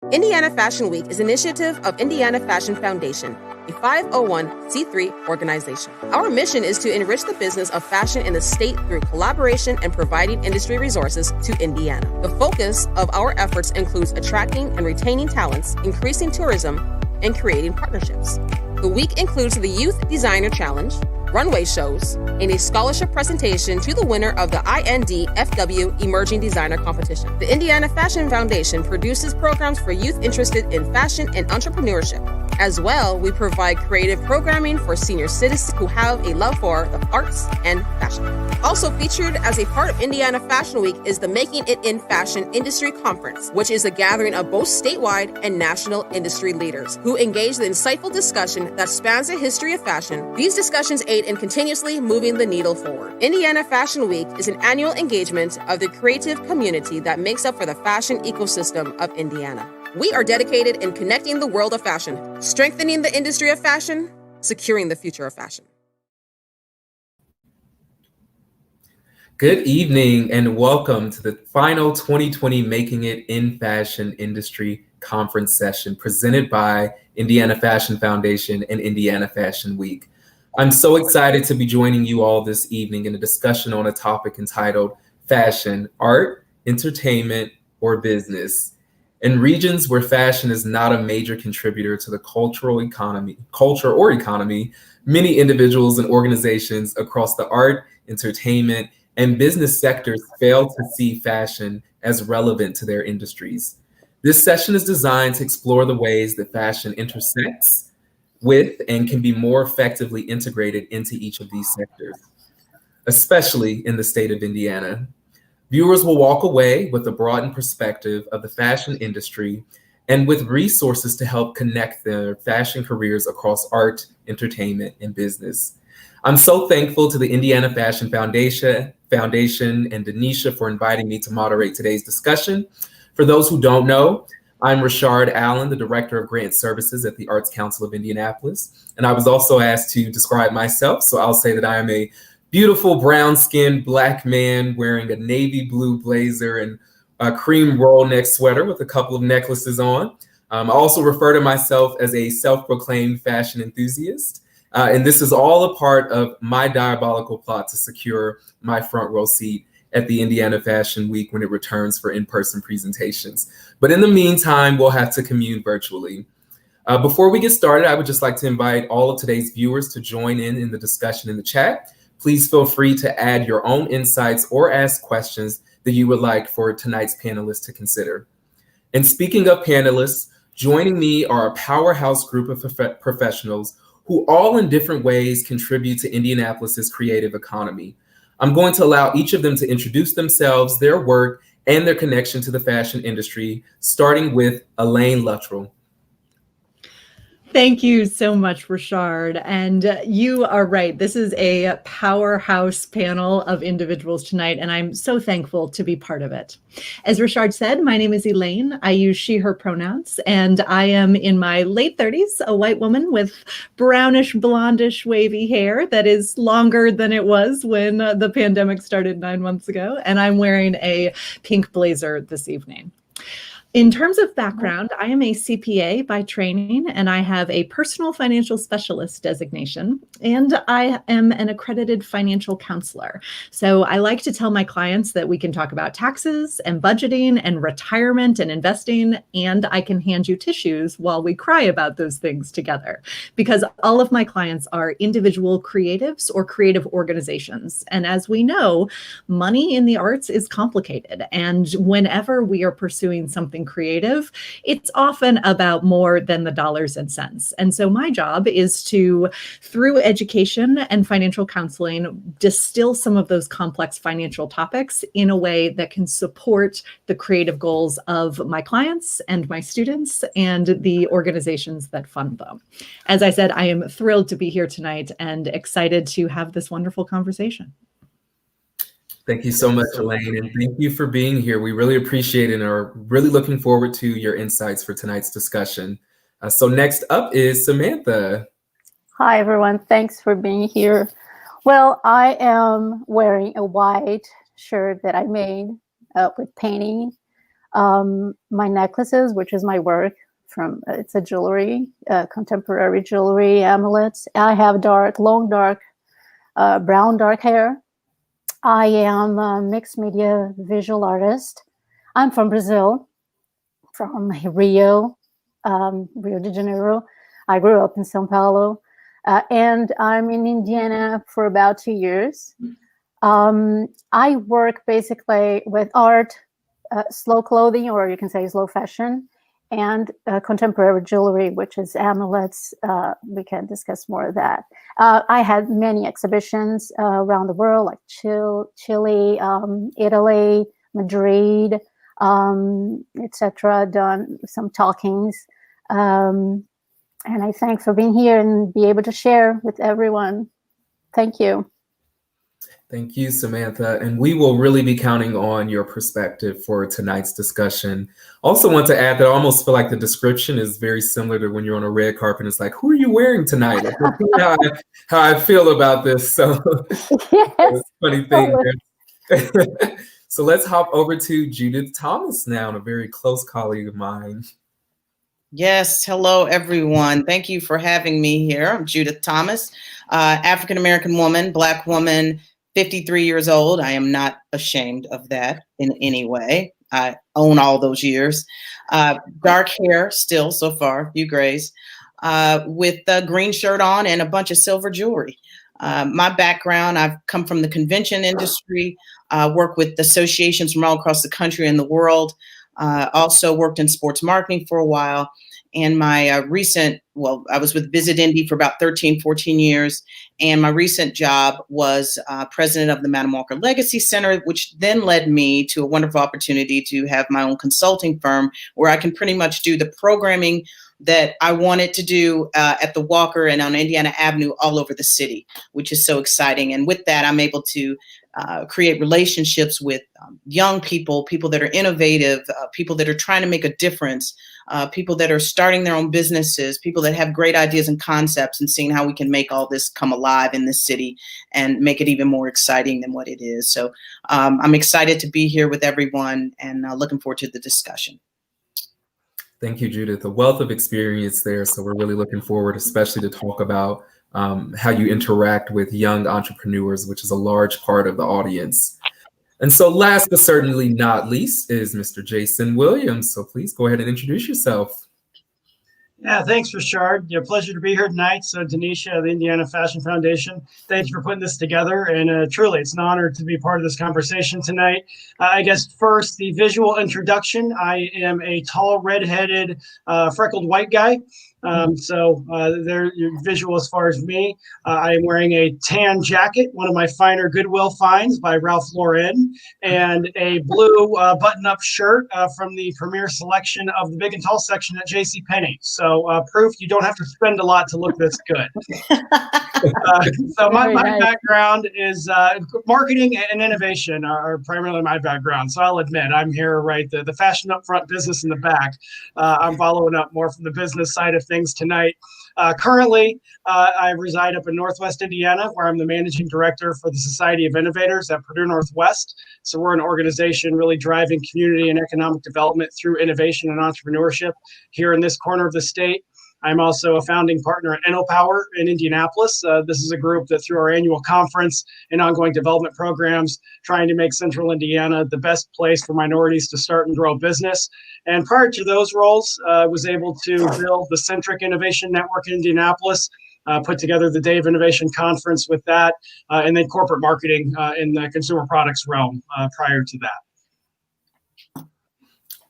Indiana Fashion Week is an initiative of Indiana Fashion Foundation, a 501c3 organization. Our mission is to enrich the business of fashion in the state through collaboration and providing industry resources to Indiana. The focus of our efforts includes attracting and retaining talents, increasing tourism, and creating partnerships. The week includes the Youth Designer Challenge, runway shows, and a scholarship presentation to the winner of the INDFW Emerging Designer Competition. The Indiana Fashion Foundation produces programs for youth interested in fashion and entrepreneurship. As well, we provide creative programming for senior citizens who have a love for the arts and fashion. Also featured as a part of Indiana Fashion Week is the Making It in Fashion Industry Conference, which is a gathering of both statewide and national industry leaders who engage in insightful discussion that spans the history of fashion. These discussions aid in continuously moving the needle forward. Indiana Fashion Week is an annual engagement of the creative community that makes up for the fashion ecosystem of Indiana. We are dedicated in connecting the world of fashion, strengthening the industry of fashion, securing the future of fashion. Good evening and welcome to the final 2020 Making It in Fashion Industry Conference session presented by Indiana Fashion Foundation and Indiana Fashion Week. I'm so excited to be joining you all this evening in a discussion on a topic entitled Fashion, Art, Entertainment, or Business. In regions where fashion is not a major contributor to the culture or economy, many individuals and organizations across the art, entertainment, and business sectors fail to see fashion as relevant to their industries. This session is designed to explore the ways that fashion intersects with and can be more effectively integrated into each of these sectors, especially in the state of Indiana. Viewers will walk away with a broadened perspective of the fashion industry and with resources to help connect their fashion careers across art, entertainment, and business. I'm so thankful to the Indiana Fashion Foundation and Denisha for inviting me to moderate today's discussion. For those who don't know, I'm Rishard Allen, the Director of Grant Services at the Arts Council of Indianapolis, and I was also asked to describe myself, so I'll say that I am a beautiful brown-skinned Black man wearing a navy blue blazer and a cream roll-neck sweater with a couple of necklaces on. I also refer to myself as a self-proclaimed fashion enthusiast. And this is all a part of my diabolical plot to secure my front row seat at the Indiana Fashion Week when it returns for in-person presentations. But in the meantime, we'll have to commune virtually. Before we get started, I would just like to invite all of today's viewers to join in the discussion in the chat. Please feel free to add your own insights or ask questions that you would like for tonight's panelists to consider. And speaking of panelists, joining me are a powerhouse group of professionals who all in different ways contribute to Indianapolis's creative economy. I'm going to allow each of them to introduce themselves, their work, and their connection to the fashion industry, starting with Elaine Luttrull. Thank you so much, Rishard. And you are right. This is a powerhouse panel of individuals tonight, and I'm so thankful to be part of it. As Rishard said, my name is Elaine. I use she, her pronouns, and I am in my late 30s, a white woman with brownish, blondish, wavy hair that is longer than it was when the pandemic started 9 months ago. And I'm wearing a pink blazer this evening. In terms of background, I am a CPA by training, and I have a personal financial specialist designation, and I am an accredited financial counselor. So I like to tell my clients that we can talk about taxes and budgeting and retirement and investing, and I can hand you tissues while we cry about those things together, because all of my clients are individual creatives or creative organizations. And as we know, money in the arts is complicated, and whenever we are pursuing something creative, it's often about more than the dollars and cents. And so my job is to, through education and financial counseling, distill some of those complex financial topics in a way that can support the creative goals of my clients and my students and the organizations that fund them. As I said, I am thrilled to be here tonight and excited to have this wonderful conversation. Thank you so much, Elaine, and thank you for being here. We really appreciate it and are really looking forward to your insights for tonight's discussion. So next up is Samantha. Hi, everyone. Thanks for being here. Well, I am wearing a white shirt that I made with painting My necklaces, which is my work, it's a jewelry, contemporary jewelry, amulets. I have long dark, brown dark hair. I am a mixed media visual artist. I'm from Brazil, from Rio de Janeiro. I grew up in São Paulo, and I'm in Indiana for about 2 years. I work basically with art, slow clothing, or you can say slow fashion, and contemporary jewelry, which is amulets. We can discuss more of that. I had many exhibitions around the world, like Chile, Italy, Madrid, etc. Done some talkings. And I thank for being here and be able to share with everyone. Thank you. Thank you, Samantha. And we will really be counting on your perspective for tonight's discussion. Also want to add that I almost feel like the description is very similar to when you're on a red carpet. It's like, who are you wearing tonight? how I feel about this. So Yes, funny thing. So let's hop over to Judith Thomas now, a very close colleague of mine. Yes, hello everyone. Thank you for having me here. I'm Judith Thomas, African-American woman, Black woman, 53 years old. I am not ashamed of that in any way. I own all those years. Dark hair still so far, a few grays, with a green shirt on and a bunch of silver jewelry. My background, I've come from the convention industry, work with associations from all across the country and the world. Also worked in sports marketing for a while. And my I was with Visit Indy for about 13, 14 years. And my recent job was president of the Madam Walker Legacy Center, which then led me to a wonderful opportunity to have my own consulting firm where I can pretty much do the programming that I wanted to do at the Walker and on Indiana Avenue all over the city, which is so exciting. And with that, I'm able to create relationships with young people, people that are innovative, people that are trying to make a difference, people that are starting their own businesses, people that have great ideas and concepts, and seeing how we can make all this come alive in this city and make it even more exciting than what it is. So I'm excited to be here with everyone and looking forward to the discussion. Thank you, Judith. A wealth of experience there. So we're really looking forward, especially to talk about how you interact with young entrepreneurs, which is a large part of the audience. And so last but certainly not least is Mr. Jason Williams. So please go ahead and introduce yourself. Yeah, thanks, Rishard. Pleasure to be here tonight. So Denisha of the Indiana Fashion Foundation, thank you for putting this together. And truly, it's an honor to be part of this conversation tonight. I guess first, the visual introduction. I am a tall, redheaded, freckled white guy. So there, your visual as far as me. I am wearing a tan jacket, one of my finer Goodwill finds by Ralph Lauren, and a blue button-up shirt from the premier selection of the big and tall section at JCPenney. So proof you don't have to spend a lot to look this good. So my background is marketing and innovation are primarily my background. So I'll admit I'm here, right? The fashion up front, business in the back. I'm following up more from the business side of things tonight. Currently, I reside up in Northwest Indiana, where I'm the managing director for the Society of Innovators at Purdue Northwest. So we're an organization really driving community and economic development through innovation and entrepreneurship here in this corner of the state. I'm also a founding partner at InnoPower in Indianapolis. This is a group that through our annual conference and ongoing development programs, trying to make Central Indiana the best place for minorities to start and grow a business. And prior to those roles, I was able to build the Centric Innovation Network in Indianapolis, put together the Day of Innovation Conference with that, and then corporate marketing in the consumer products realm prior to that.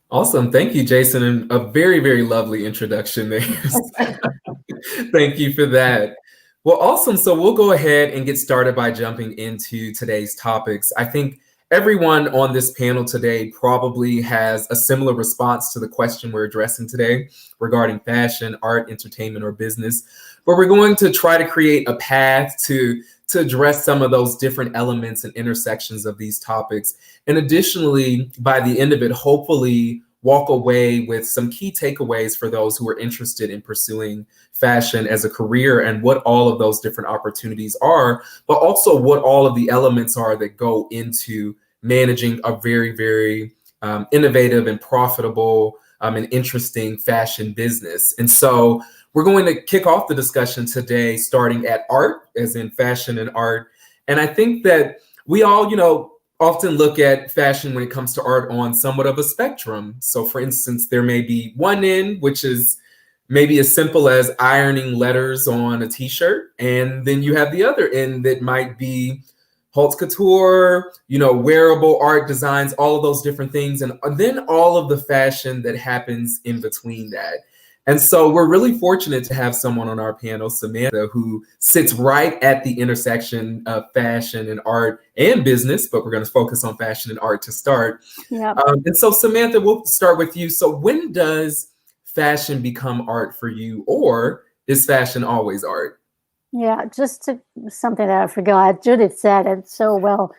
Awesome. Thank you, Jason. And a very, very lovely introduction there. Thank you for that. Well, awesome. So we'll go ahead and get started by jumping into today's topics. I think everyone on this panel today probably has a similar response to the question we're addressing today regarding fashion, art, entertainment, or business. But we're going to try to create a path to address some of those different elements and intersections of these topics. And additionally, by the end of it, hopefully walk away with some key takeaways for those who are interested in pursuing fashion as a career and what all of those different opportunities are, but also what all of the elements are that go into managing a very, very innovative and profitable and interesting fashion business. And so we're going to kick off the discussion today, starting at art, as in fashion and art. And I think that we all, often look at fashion when it comes to art on somewhat of a spectrum. So for instance, there may be one end, which is maybe as simple as ironing letters on a t-shirt. And then you have the other end that might be haute couture, wearable art designs, all of those different things. And then all of the fashion that happens in between that. And so we're really fortunate to have someone on our panel, Samantha, who sits right at the intersection of fashion and art and business, but we're going to focus on fashion and art to start. Yep. And so Samantha, we'll start with you. So when does fashion become art for you, or is fashion always art? Yeah, something that I forgot. Judith said it so well,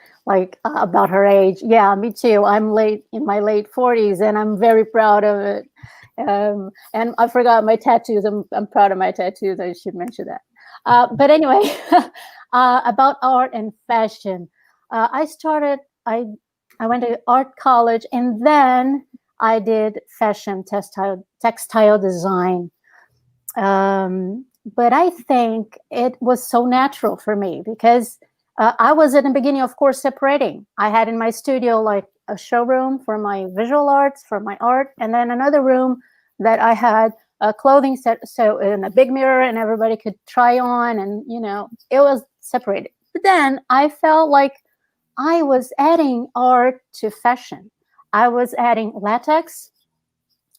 about her age. Yeah, me too. I'm in my late 40s, and I'm very proud of it. And I forgot my tattoos. I'm proud of my tattoos. I should mention that. But anyway, about art and fashion, I went to art college, and then I did fashion textile design. But I think it was so natural for me because I was in the beginning, of course, separating. I had in my studio like a showroom for my visual arts, for my art, and then another room that I had a clothing set, so in a big mirror, and everybody could try on, and it was separated. But then I felt like I was adding art to fashion. I was adding latex,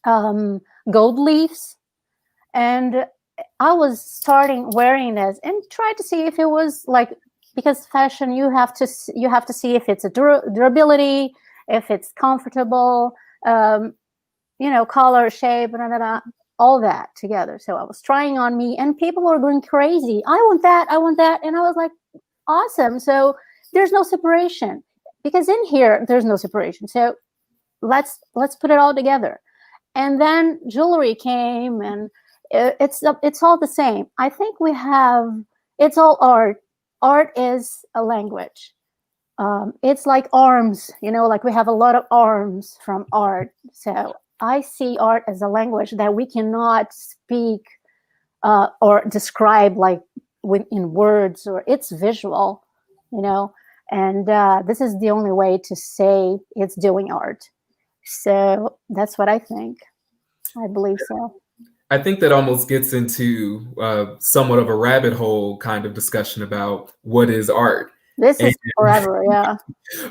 gold leaves, and I was starting wearing this and tried to see if it was because fashion, you have to see if it's a durability, if it's comfortable, color, shape, all that together. So I was trying on me, and people were going crazy. I want that, and I was like, awesome. So there's no separation, because in here there's no separation. So let's put it all together. And then jewelry came, and it's all the same. I think it's all art. Art is a language. It's like arms, we have a lot of arms from art. So I see art as a language that we cannot speak or describe in words, or it's visual, and this is the only way to say it's doing art. So that's what I think. I believe so. I think that almost gets into somewhat of a rabbit hole kind of discussion about what is art. This is forever, yeah.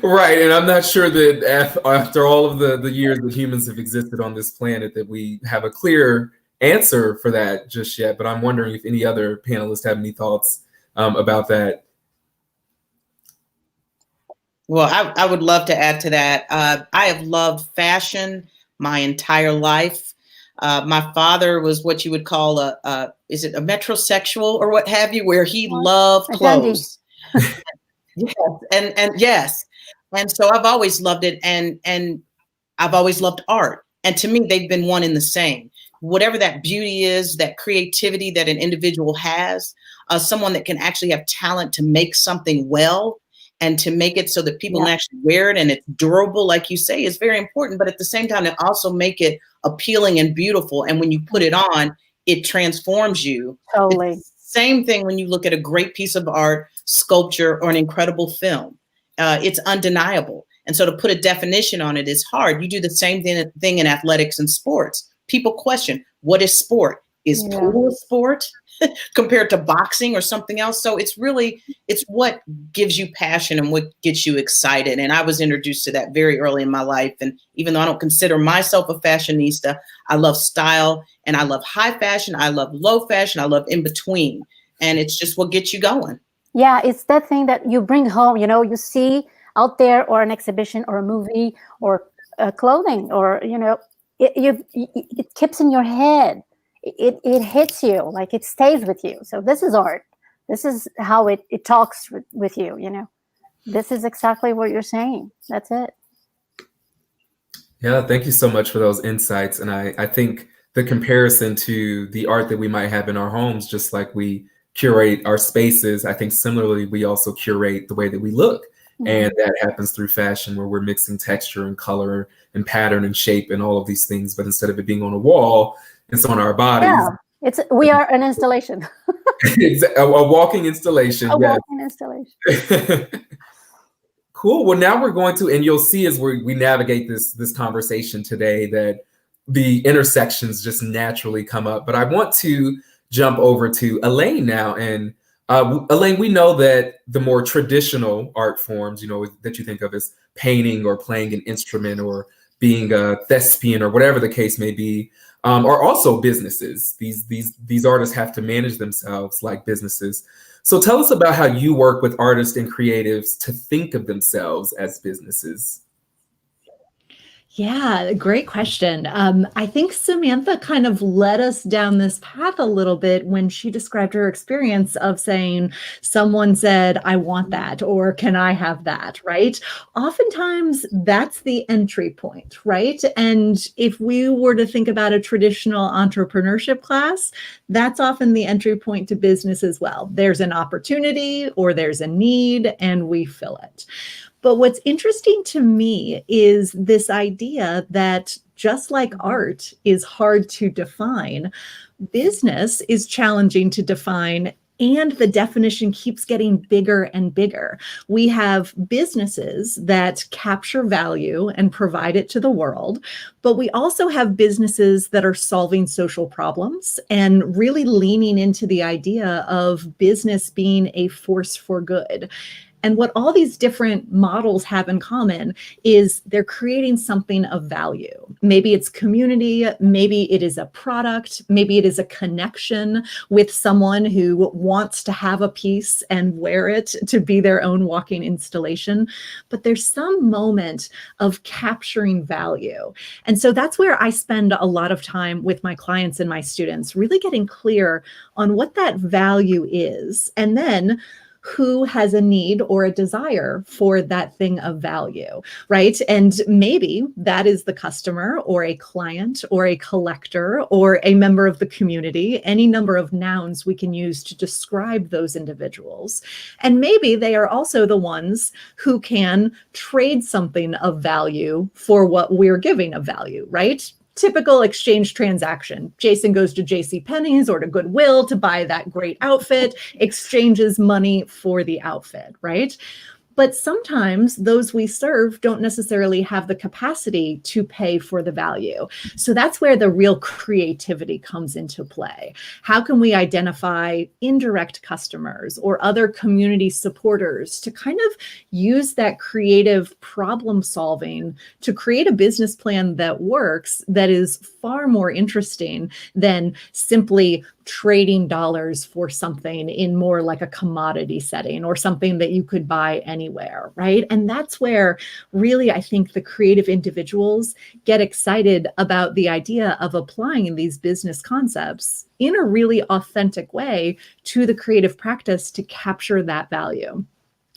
Right, and I'm not sure that after all of the years that humans have existed on this planet that we have a clear answer for that just yet, but I'm wondering if any other panelists have any thoughts about that. Well, I would love to add to that. I have loved fashion my entire life. My father was what you would call is it a metrosexual or what have you, where he loved clothes. Yes, and yes. And so I've always loved it, and I've always loved art. And to me, they've been one and the same. Whatever that beauty is, that creativity that an individual has, someone that can actually have talent to make something well and to make it so that people can actually wear it and it's durable, like you say, is very important. But at the same time, to also make it appealing and beautiful. And when you put it on, it transforms you. Totally. It's the same thing when you look at a great piece of art, sculpture, or an incredible film. It's undeniable. And so to put a definition on it is hard. You do the same thing in athletics and sports. People question, what is sport? Is pool a sport compared to boxing or something else? So it's what gives you passion and what gets you excited. And I was introduced to that very early in my life. And even though I don't consider myself a fashionista, I love style, and I love high fashion. I love low fashion. I love in between. And it's just what gets you going. Yeah, it's that thing that you bring home, you see out there, or an exhibition or a movie or clothing, or, it keeps in your head. It hits you, like it stays with you. So this is art. This is how it talks with you, This is exactly what you're saying. That's it. Yeah, thank you so much for those insights. And I think the comparison to the art that we might have in our homes, just like we curate our spaces, I think similarly, we also curate the way that we look And that happens through fashion, where we're mixing texture and color and pattern and shape and all of these things. But instead of it being on a wall, it's on our bodies. Yeah, we are an installation. a walking installation. A walking installation. Cool. Well, now we're going to, and you'll see as we navigate this conversation today, that the intersections just naturally come up. But I want to jump over to Elaine now. And Elaine, we know that the more traditional art forms, that you think of as painting or playing an instrument or being a thespian or whatever the case may be, are also businesses. These artists have to manage themselves like businesses. So tell us about how you work with artists and creatives to think of themselves as businesses. Yeah, great question. I think Samantha kind of led us down this path a little bit when she described her experience of saying, someone said, I want that, or can I have that, right? Oftentimes that's the entry point, right? And if we were to think about a traditional entrepreneurship class, that's often the entry point to business as well. There's an opportunity or there's a need and we fill it. But what's interesting to me is this idea that just like art is hard to define, business is challenging to define, and the definition keeps getting bigger and bigger. We have businesses that capture value and provide it to the world, but we also have businesses that are solving social problems and really leaning into the idea of business being a force for good. And what all these different models have in common is they're creating something of value. Maybe it's community, maybe it is a product, maybe it is a connection with someone who wants to have a piece and wear it to be their own walking installation. But there's some moment of capturing value. And so that's where I spend a lot of time with my clients and my students, really getting clear on what that value is. And then who has a need or a desire for that thing of value, right? And maybe that is the customer or a client or a collector or a member of the community, any number of nouns we can use to describe those individuals. And maybe they are also the ones who can trade something of value for what we're giving of value, right? Typical exchange transaction. Jason goes to JCPenney's or to Goodwill to buy that great outfit, exchanges money for the outfit, right? But sometimes those we serve don't necessarily have the capacity to pay for the value. So that's where the real creativity comes into play. How can we identify indirect customers or other community supporters to kind of use that creative problem solving to create a business plan that works, that is far more interesting than simply trading dollars for something in more like a commodity setting or something that you could buy anywhere, right? And that's where really I think the creative individuals get excited about the idea of applying these business concepts in a really authentic way to the creative practice to capture that value.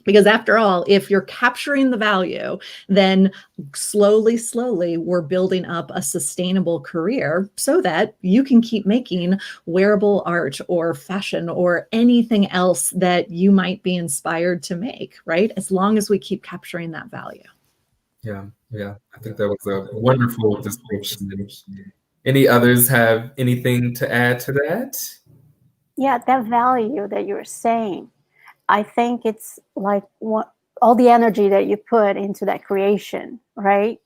Because after all, if you're capturing the value, then slowly, we're building up a sustainable career so that you can keep making wearable art or fashion or anything else that you might be inspired to make, right? As long as we keep capturing that value. Yeah. I think that was a wonderful description. Any others have anything to add to that? Yeah, that value that you're saying, I think it's like all the energy that you put into that creation, right?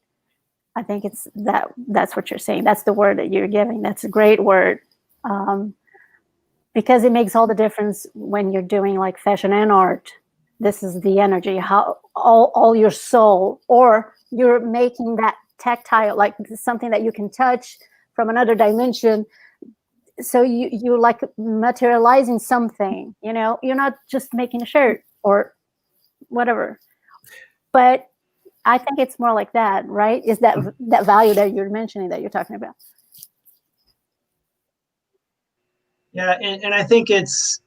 I think it's that's what you're saying. That's the word that you're giving. That's a great word. Because it makes all the difference when you're doing like fashion and art. This is the energy, how all your soul, or you're making that tactile, like something that you can touch from another dimension. So you're like materializing something, you're not just making a shirt or whatever. But I think it's more like that, right? Is that value that you're mentioning, that you're talking about? Yeah, and I think it's,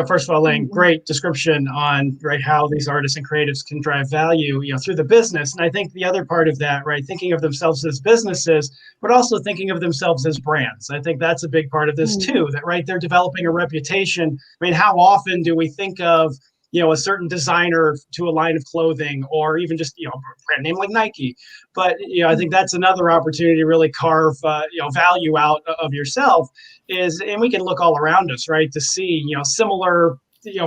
first of all, Elaine, great description on, right, how these artists and creatives can drive value, through the business. And I think the other part of that, right, thinking of themselves as businesses, but also thinking of themselves as brands. I think that's a big part of this too, that, right, they're developing a reputation. I mean, how often do we think of, a certain designer to a line of clothing, or even just, a brand name like Nike. But, I think that's another opportunity to really carve, value out of yourself and we can look all around us, right, to see, similar,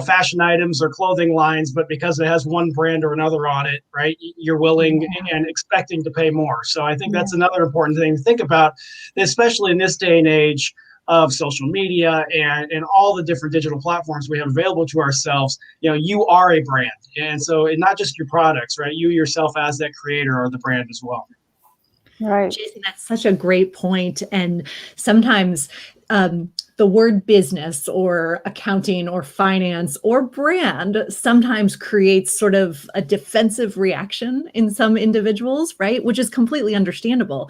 fashion items or clothing lines, but because it has one brand or another on it, right, you're willing and expecting to pay more. So I think that's another important thing to think about, especially in this day and age of social media and all the different digital platforms we have available to ourselves. You are a brand. And so not just your products, right, you yourself as that creator are the brand as well. Right. Jason, that's such a great point. And sometimes the word business or accounting or finance or brand sometimes creates sort of a defensive reaction in some individuals, right? Which is completely understandable.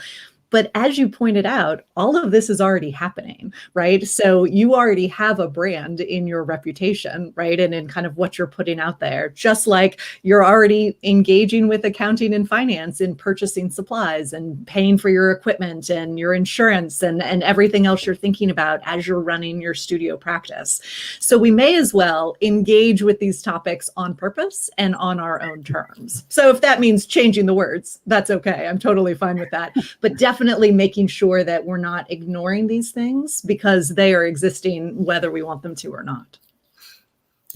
But as you pointed out, all of this is already happening, right? So you already have a brand in your reputation, right? And in kind of what you're putting out there, just like you're already engaging with accounting and finance in purchasing supplies and paying for your equipment and your insurance and everything else you're thinking about as you're running your studio practice. So we may as well engage with these topics on purpose and on our own terms. So if that means changing the words, that's okay. I'm totally fine with that. But definitely making sure that we're not ignoring these things because they are existing whether we want them to or not.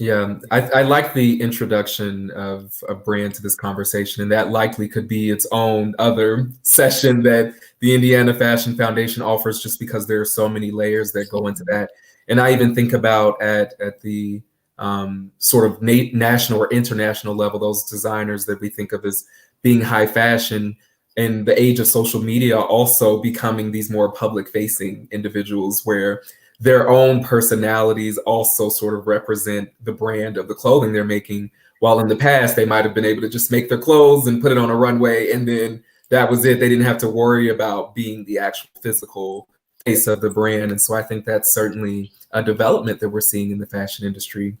Yeah, I like the introduction of a brand to this conversation, and that likely could be its own other session that the Indiana Fashion Foundation offers, just because there are so many layers that go into that. And I even think about at the sort of national or international level, those designers that we think of as being high fashion, in the age of social media, also becoming these more public-facing individuals where their own personalities also sort of represent the brand of the clothing they're making, while in the past they might have been able to just make their clothes and put it on a runway, and then that was it. They didn't have to worry about being the actual physical face of the brand. And so I think that's certainly a development that we're seeing in the fashion industry.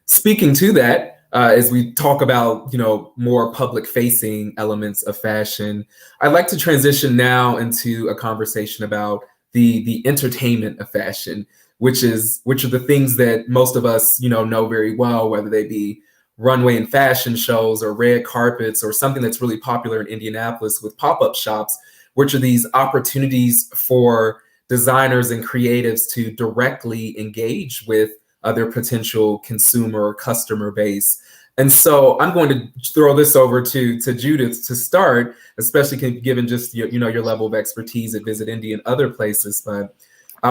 Speaking to that, as we talk about, more public-facing elements of fashion, I'd like to transition now into a conversation about the entertainment of fashion, which are the things that most of us, know very well, whether they be runway and fashion shows or red carpets or something that's really popular in Indianapolis with pop-up shops, which are these opportunities for designers and creatives to directly engage with their potential consumer or customer base. And so I'm going to throw this over to Judith to start, especially given just your level of expertise at Visit Indy and other places. But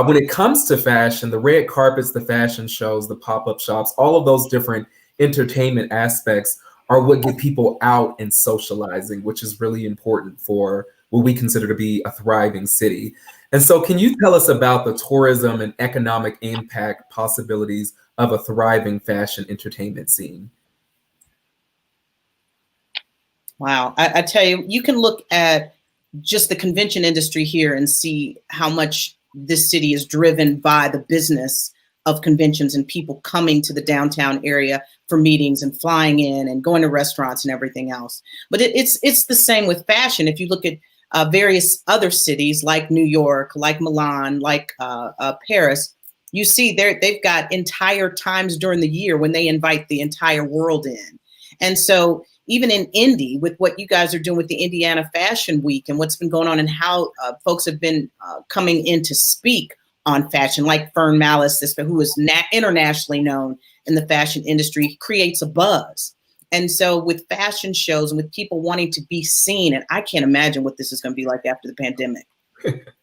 when it comes to fashion, the red carpets, the fashion shows, the pop-up shops, all of those different entertainment aspects are what get people out and socializing, which is really important for what we consider to be a thriving city. And so can you tell us about the tourism and economic impact possibilities of a thriving fashion entertainment scene? Wow. I tell you, you can look at just the convention industry here and see how much this city is driven by the business of conventions and people coming to the downtown area for meetings and flying in and going to restaurants and everything else. But it's the same with fashion. If you look at various other cities like New York, like Milan, like Paris, you see they've got entire times during the year when they invite the entire world in. And so even in Indy, with what you guys are doing with the Indiana Fashion Week and what's been going on and how folks have been coming in to speak on fashion, like Fern Malice, who is internationally known in the fashion industry, creates a buzz. And so with fashion shows and with people wanting to be seen, and I can't imagine what this is going to be like after the pandemic.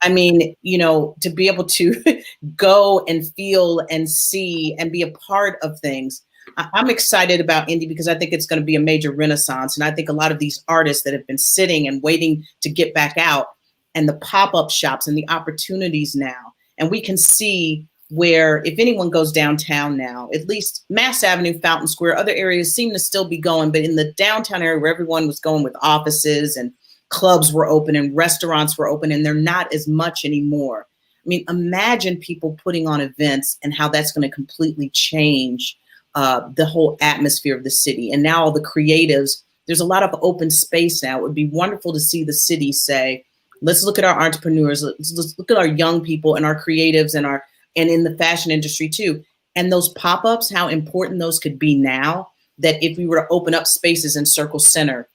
I mean, to be able to go and feel and see and be a part of things. I'm excited about Indy because I think it's going to be a major renaissance. And I think a lot of these artists that have been sitting and waiting to get back out, and the pop-up shops and the opportunities now. And we can see where if anyone goes downtown now, at least Mass Avenue, Fountain Square, other areas seem to still be going. But in the downtown area where everyone was going with offices and clubs were open and restaurants were open, and they're not as much anymore. I mean, imagine people putting on events and how that's going to completely change the whole atmosphere of the city. And now all the creatives, there's a lot of open space now. It would be wonderful to see the city say, let's look at our entrepreneurs, let's look at our young people and our creatives and in the fashion industry too, And those pop-ups, how important those could be now, that if we were to open up spaces in Circle Center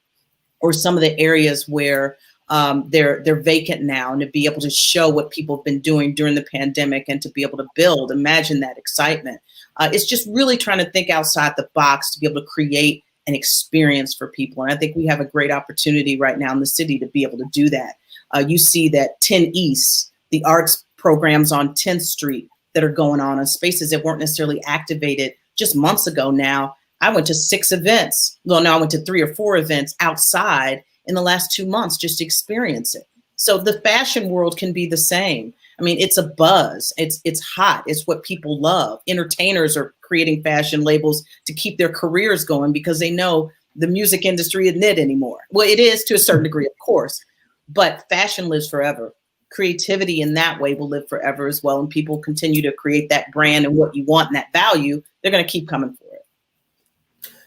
or some of the areas where they're vacant now, and to be able to show what people have been doing during the pandemic and to be able to build, imagine that excitement. It's just really trying to think outside the box to be able to create an experience for people. And I think we have a great opportunity right now in the city to be able to do that. You see that 10 East, the arts programs on 10th Street that are going on in spaces that weren't necessarily activated just months ago now. I went to 6 events. Well, no, I went to 3 or 4 events outside in the last 2 months just to experience it. So the fashion world can be the same. I mean, it's a buzz. It's hot. It's what people love. Entertainers are creating fashion labels to keep their careers going because they know the music industry isn't it anymore. Well, it is to a certain degree, of course, but fashion lives forever. Creativity in that way will live forever as well. And people continue to create that brand and what you want and that value, they're going to keep coming for it.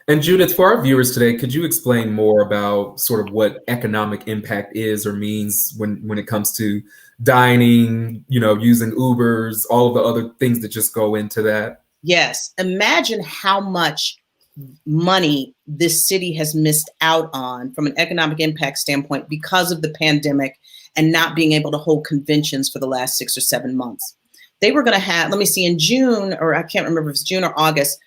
And Judith, for our viewers today, could you explain more about sort of what economic impact is or means when it comes to dining, using Ubers, all of the other things that just go into that? Yes. Imagine how much money this city has missed out on from an economic impact standpoint because of the pandemic and not being able to hold conventions for the last 6 or 7 months. They were going to have, let me see, in June, or I can't remember if it's June or August,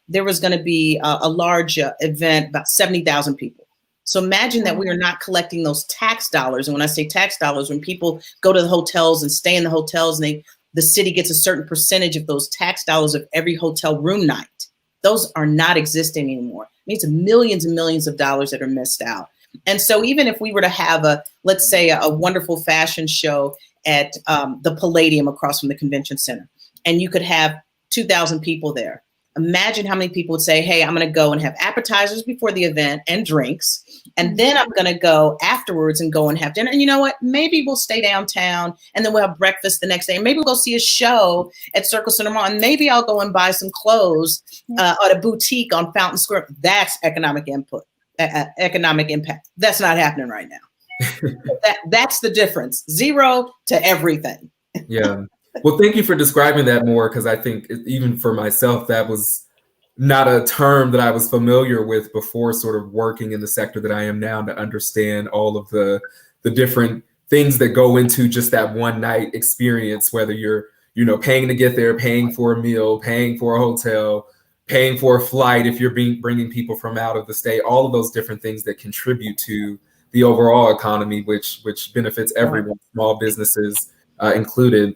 there was going to be a large event, about 70,000 people. So imagine that we are not collecting those tax dollars. And when I say tax dollars, when people go to the hotels and stay in the hotels and the city gets a certain percentage of those tax dollars of every hotel room night, those are not existing anymore. It means millions and millions of dollars that are missed out. And so even if we were to have let's say a wonderful fashion show at the Palladium across from the convention center, and you could have 2,000 people there. Imagine how many people would say, hey, I'm going to go and have appetizers before the event and drinks. And then I'm going to go afterwards and go and have dinner. And you know what? Maybe we'll stay downtown and then we'll have breakfast the next day. And maybe we'll go see a show at Circle Center Mall. And maybe I'll go and buy some clothes at a boutique on Fountain Square. That's economic impact. That's not happening right now. That's the difference. 0 to everything. Yeah. Well, thank you for describing that more, because I think even for myself, that was not a term that I was familiar with before sort of working in the sector that I am now, to understand all of the different things that go into just that one night experience, whether you're, paying to get there, paying for a meal, paying for a hotel, paying for a flight if you're bringing people from out of the state, all of those different things that contribute to the overall economy, which benefits everyone, small businesses included.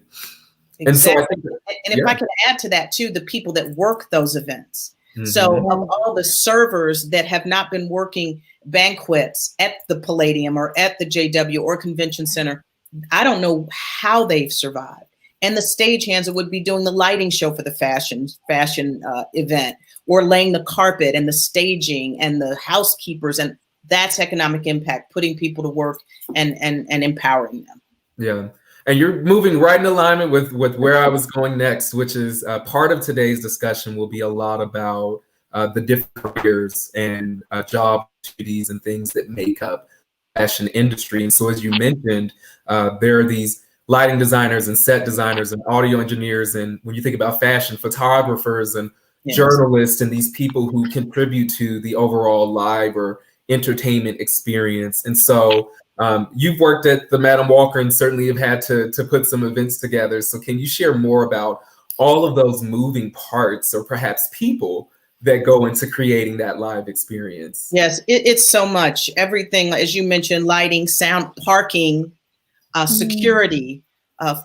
Exactly. And so if I could add to that too, the people that work those events. Mm-hmm. So of all the servers that have not been working banquets at the Palladium or at the JW or Convention Center, I don't know how they've survived. And the stagehands that would be doing the lighting show for the fashion event, or laying the carpet and the staging and the housekeepers, and that's economic impact, putting people to work and empowering them. Yeah. And you're moving right in alignment with where I was going next, which is part of today's discussion will be a lot about the different careers and job opportunities and things that make up the fashion industry. And so, as you mentioned, there are these lighting designers and set designers and audio engineers. And when you think about fashion, photographers and journalists and these people who contribute to the overall live or entertainment experience. And so you've worked at the Madam Walker and certainly have had to put some events together. So can you share more about all of those moving parts, or perhaps people that go into creating that live experience? Yes, it's so much. Everything, as you mentioned, lighting, sound, parking, security,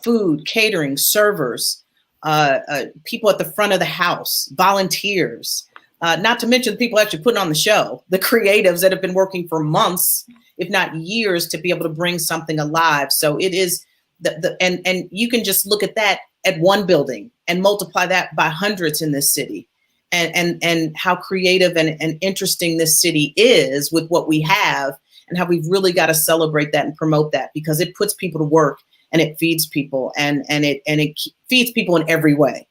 food, catering, servers, people at the front of the house, volunteers, not to mention the people actually putting on the show, the creatives that have been working for months, if not years, to be able to bring something alive. So it is and you can just look at that at one building and multiply that by hundreds in this city, and how creative and interesting this city is with what we have, and how we've really got to celebrate that and promote that, because it puts people to work and it feeds people and it feeds people in every way.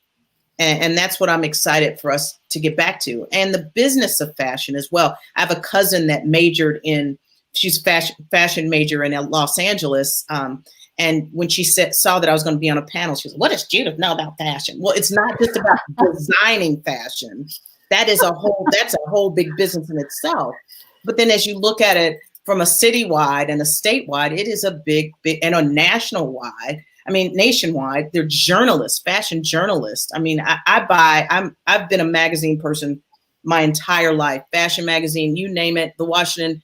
And that's what I'm excited for us to get back to. And the business of fashion as well. I have a cousin that majored in, she's a fashion major in Los Angeles. And when she saw that I was going to be on a panel, she was, what does Judith know about fashion? Well, it's not just about designing fashion. That's a whole big business in itself. But then as you look at it from a citywide and a statewide, it is a big, and a nationwide. I mean, nationwide, they're journalists, fashion journalists. I mean, I've been a magazine person my entire life. Fashion magazine, you name it. The Washington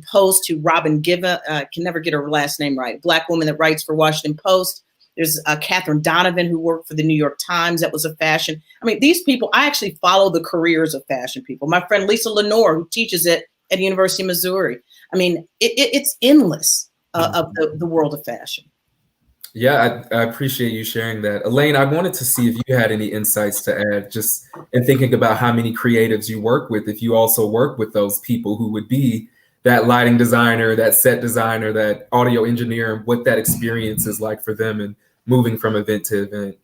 Post, to Robin Given, can never get her last name right. Black woman that writes for Washington Post. There's Catherine Donovan, who worked for the New York Times. That was a fashion. I mean, these people, I actually follow the careers of fashion people. My friend Lisa Lenore, who teaches it at the University of Missouri. I mean, it's endless of the world of fashion. Yeah, I appreciate you sharing that. Elaine, I wanted to see if you had any insights to add, just in thinking about how many creatives you work with, if you also work with those people who would be that lighting designer, that set designer, that audio engineer, and what that experience is like for them and moving from event to event.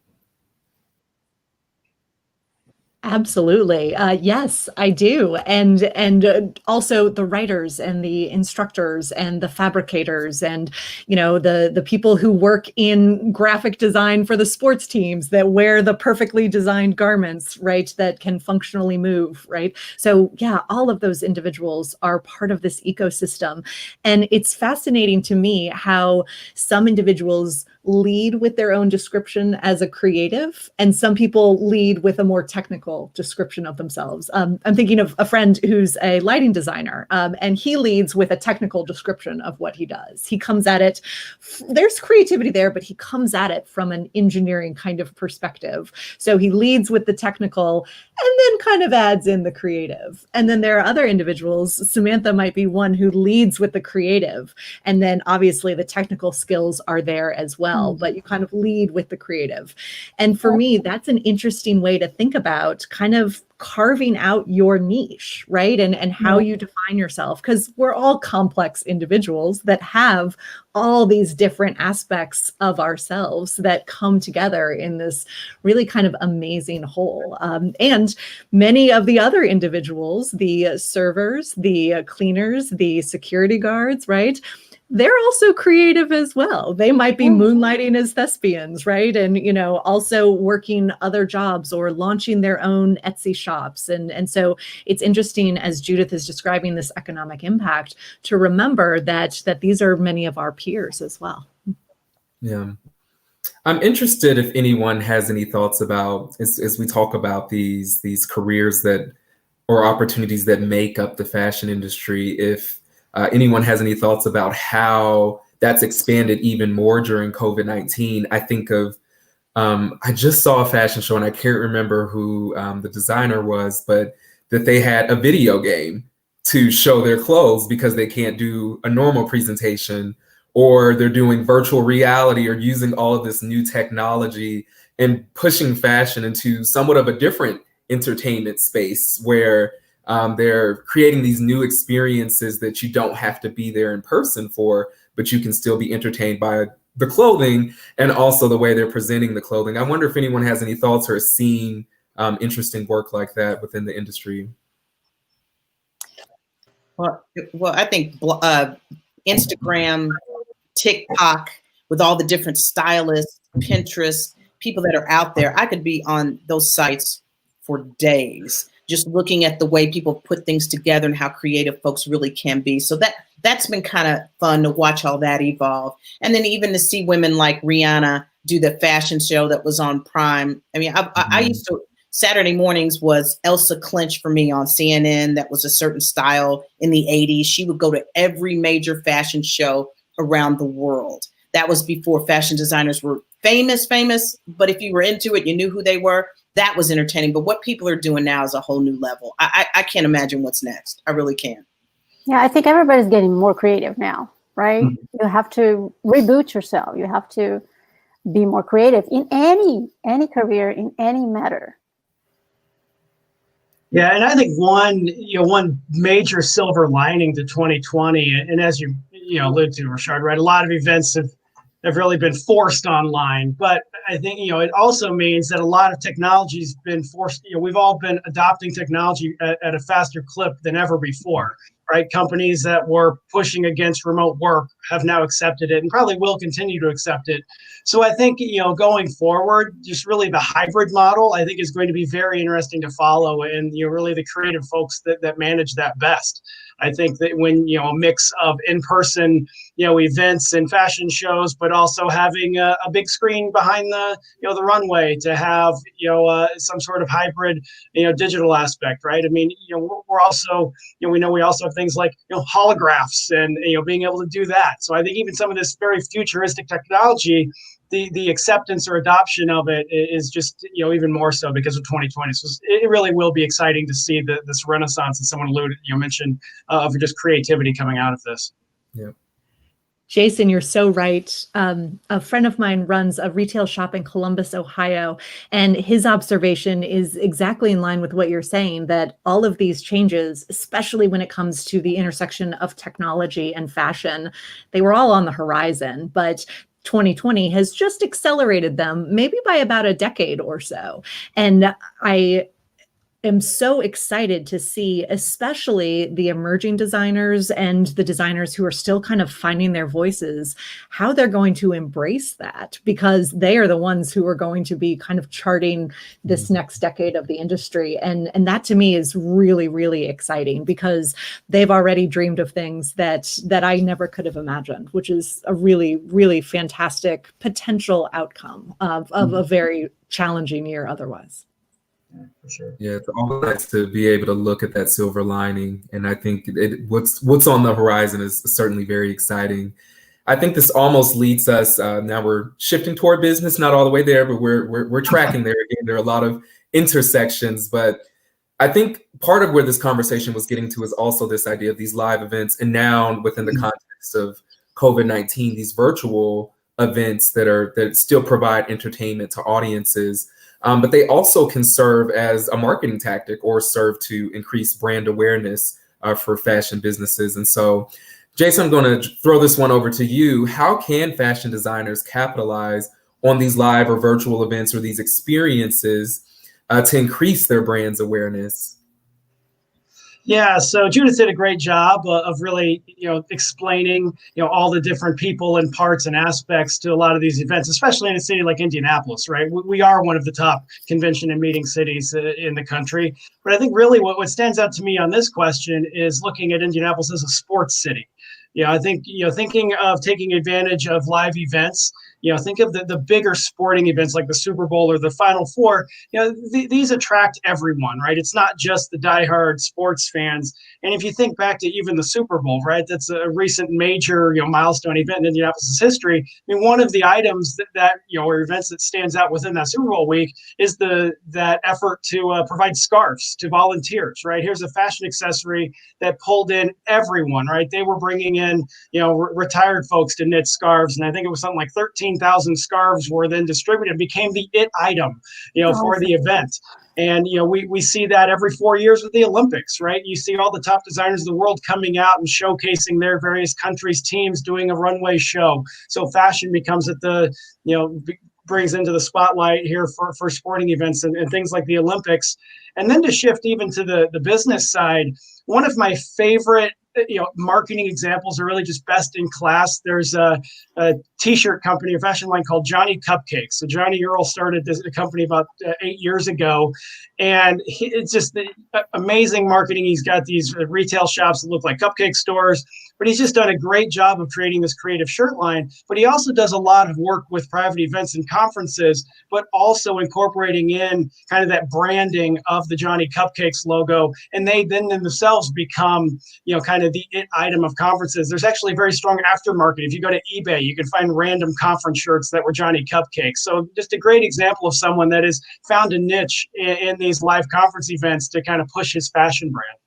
Absolutely. Yes, I do. And also the writers and the instructors and the fabricators and, the people who work in graphic design for the sports teams that wear the perfectly designed garments, right, that can functionally move, right? So yeah, all of those individuals are part of this ecosystem. And it's fascinating to me how some individuals lead with their own description as a creative, and some people lead with a more technical description of themselves. I'm thinking of a friend who's a lighting designer, and he leads with a technical description of what he does. He comes at it, there's creativity there, but he comes at it from an engineering kind of perspective. So he leads with the technical and then kind of adds in the creative. And then there are other individuals, Samantha might be one who leads with the creative. And then obviously the technical skills are there as well, but you kind of lead with the creative. And for me, that's an interesting way to think about kind of carving out your niche, right? And how you define yourself, because we're all complex individuals that have all these different aspects of ourselves that come together in this really kind of amazing whole. And many of the other individuals, the servers, the cleaners, the security guards, right? They're also creative as well. They might be moonlighting as thespians, right? And, also working other jobs or launching their own Etsy shops. And so it's interesting, as Judith is describing this economic impact, to remember that these are many of our peers as well. Yeah. I'm interested if anyone has any thoughts about, as we talk about these careers or opportunities that make up the fashion industry, if anyone has any thoughts about how that's expanded even more during COVID-19. I think of, I just saw a fashion show and I can't remember who the designer was, but that they had a video game to show their clothes because they can't do a normal presentation, or they're doing virtual reality or using all of this new technology and pushing fashion into somewhat of a different entertainment space where they're creating these new experiences that you don't have to be there in person for, but you can still be entertained by the clothing and also the way they're presenting the clothing. I wonder if anyone has any thoughts or has seen interesting work like that within the industry. Well, I think Instagram, TikTok, with all the different stylists, Pinterest, people that are out there, I could be on those sites for days, just looking at the way people put things together and how creative folks really can be. So that's been kind of fun to watch all that evolve. And then even to see women like Rihanna do the fashion show that was on Prime. I mean, I used to, Saturday mornings was Elsa Clinch for me on CNN. That was a certain style in the 80s. She would go to every major fashion show around the world. That was before fashion designers were famous, but if you were into it, you knew who they were. That was entertaining. But what people are doing now is a whole new level. I can't imagine what's next. I really can't. Yeah, I think everybody's getting more creative now, right? You have to reboot yourself. You have to be more creative in any career, in any matter. Yeah, and I think one major silver lining to 2020, and as you alluded to, Rishard, right? A lot of events have really been forced online, but I think it also means that a lot of technology's been forced. We've all been adopting technology at a faster clip than ever before, right? Companies that were pushing against remote work have now accepted it and probably will continue to accept it. So I think, going forward, just really the hybrid model, I think, is going to be very interesting to follow, and, really the creative folks that manage that best. I think that when, a mix of in-person, events and fashion shows, but also having a big screen behind the runway to have, some sort of hybrid, digital aspect, right? I mean, we're also, we know we also have things like, holographs and, being able to do that. So I think even some of this very futuristic technology, the acceptance or adoption of it is just, even more so because of 2020. So it really will be exciting to see this renaissance that someone mentioned of just creativity coming out of this. Yeah. Jason, you're so right. A friend of mine runs a retail shop in Columbus, Ohio, and his observation is exactly in line with what you're saying, that all of these changes, especially when it comes to the intersection of technology and fashion, they were all on the horizon, but 2020 has just accelerated them, maybe by about a decade or so. And I am so excited to see, especially the emerging designers and the designers who are still kind of finding their voices, how they're going to embrace that, because they are the ones who are going to be kind of charting this next decade of the industry. And that to me is really, really exciting, because they've already dreamed of things that I never could have imagined, which is a really, really fantastic potential outcome of a very challenging year otherwise. For sure. Yeah, it's always nice to be able to look at that silver lining, and I think what's on the horizon is certainly very exciting. I think this almost leads us. Now we're shifting toward business, not all the way there, but we're tracking there. Again, there are a lot of intersections, but I think part of where this conversation was getting to is also this idea of these live events, and now within the context of COVID-19, these virtual events that still provide entertainment to audiences. But they also can serve as a marketing tactic or serve to increase brand awareness for fashion businesses. And so, Jason, I'm going to throw this one over to you. How can fashion designers capitalize on these live or virtual events or these experiences to increase their brand's awareness? Yeah, so Judith did a great job of really, explaining, all the different people and parts and aspects to a lot of these events, especially in a city like Indianapolis, right? We are one of the top convention and meeting cities in the country. But I think really what stands out to me on this question is looking at Indianapolis as a sports city. I think, thinking of taking advantage of live events, think of the bigger sporting events like the Super Bowl or the Final Four. These attract everyone, right? It's not just the diehard sports fans. And if you think back to even the Super Bowl, right, that's a recent major, milestone event in Indianapolis' history. I mean, one of the items that or events that stands out within that Super Bowl week is that effort to provide scarves to volunteers, right? Here's a fashion accessory that pulled in everyone, right? They were bringing in, retired folks to knit scarves, and I think it was something like 13,000 scarves were then distributed, became the it item, for the event. And, we see that every 4 years with the Olympics, right? You see all the top designers of the world coming out and showcasing their various countries' teams doing a runway show. So fashion becomes brings into the spotlight here for sporting events and things like the Olympics. And then to shift even to the business side, one of my favorite marketing examples are really just best in class. There's a t-shirt company, a fashion line called Johnny Cupcakes. So Johnny Earl started this company about 8 years ago, and it's just amazing marketing. He's got these retail shops that look like cupcake stores, but he's just done a great job of creating this creative shirt line. But he also does a lot of work with private events and conferences, but also incorporating in kind of that branding of the Johnny Cupcakes logo. And they then themselves become, kind of the it item of conferences. There's actually a very strong aftermarket. If you go to eBay, you can find random conference shirts that were Johnny Cupcakes. So just a great example of someone that has found a niche in these live conference events to kind of push his fashion brand.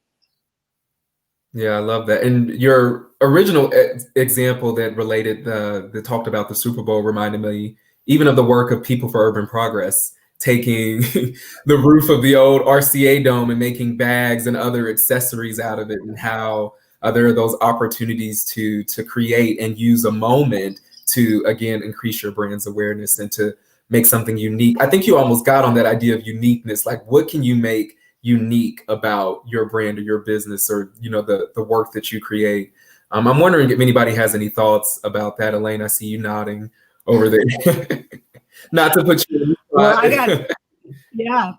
Yeah, I love that. And your original example that talked about the Super Bowl reminded me even of the work of People for Urban Progress, taking the roof of the old RCA Dome and making bags and other accessories out of it, and how there are those opportunities to create and use a moment to, again, increase your brand's awareness and to make something unique. I think you almost got on that idea of uniqueness. Like, what can you make unique about your brand or your business, or the work that you create. I'm wondering if anybody has any thoughts about that. Elaine, I see you nodding over there. Not to put you in the spot. Yeah.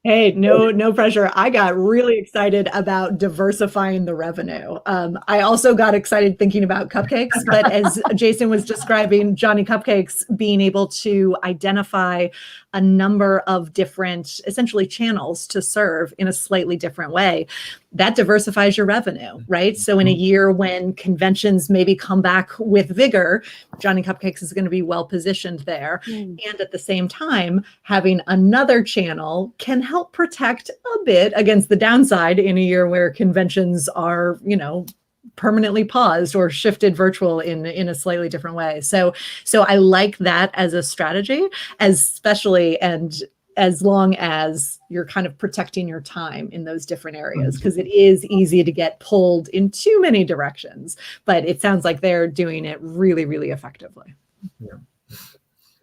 Hey, no pressure. I got really excited about diversifying the revenue. I also got excited thinking about cupcakes, but as Jason was describing, Johnny Cupcakes being able to identify a number of different, essentially, channels to serve in a slightly different way, that diversifies your revenue, right? So in a year when conventions maybe come back with vigor, Johnny Cupcakes is going to be well positioned there. And at the same time, having another channel can help protect a bit against the downside in a year where conventions are, permanently paused or shifted virtual in a slightly different way. So I like that as a strategy, especially and as long as you're kind of protecting your time in those different areas, because it is easy to get pulled in too many directions. But it sounds like they're doing it really, really effectively. Yeah.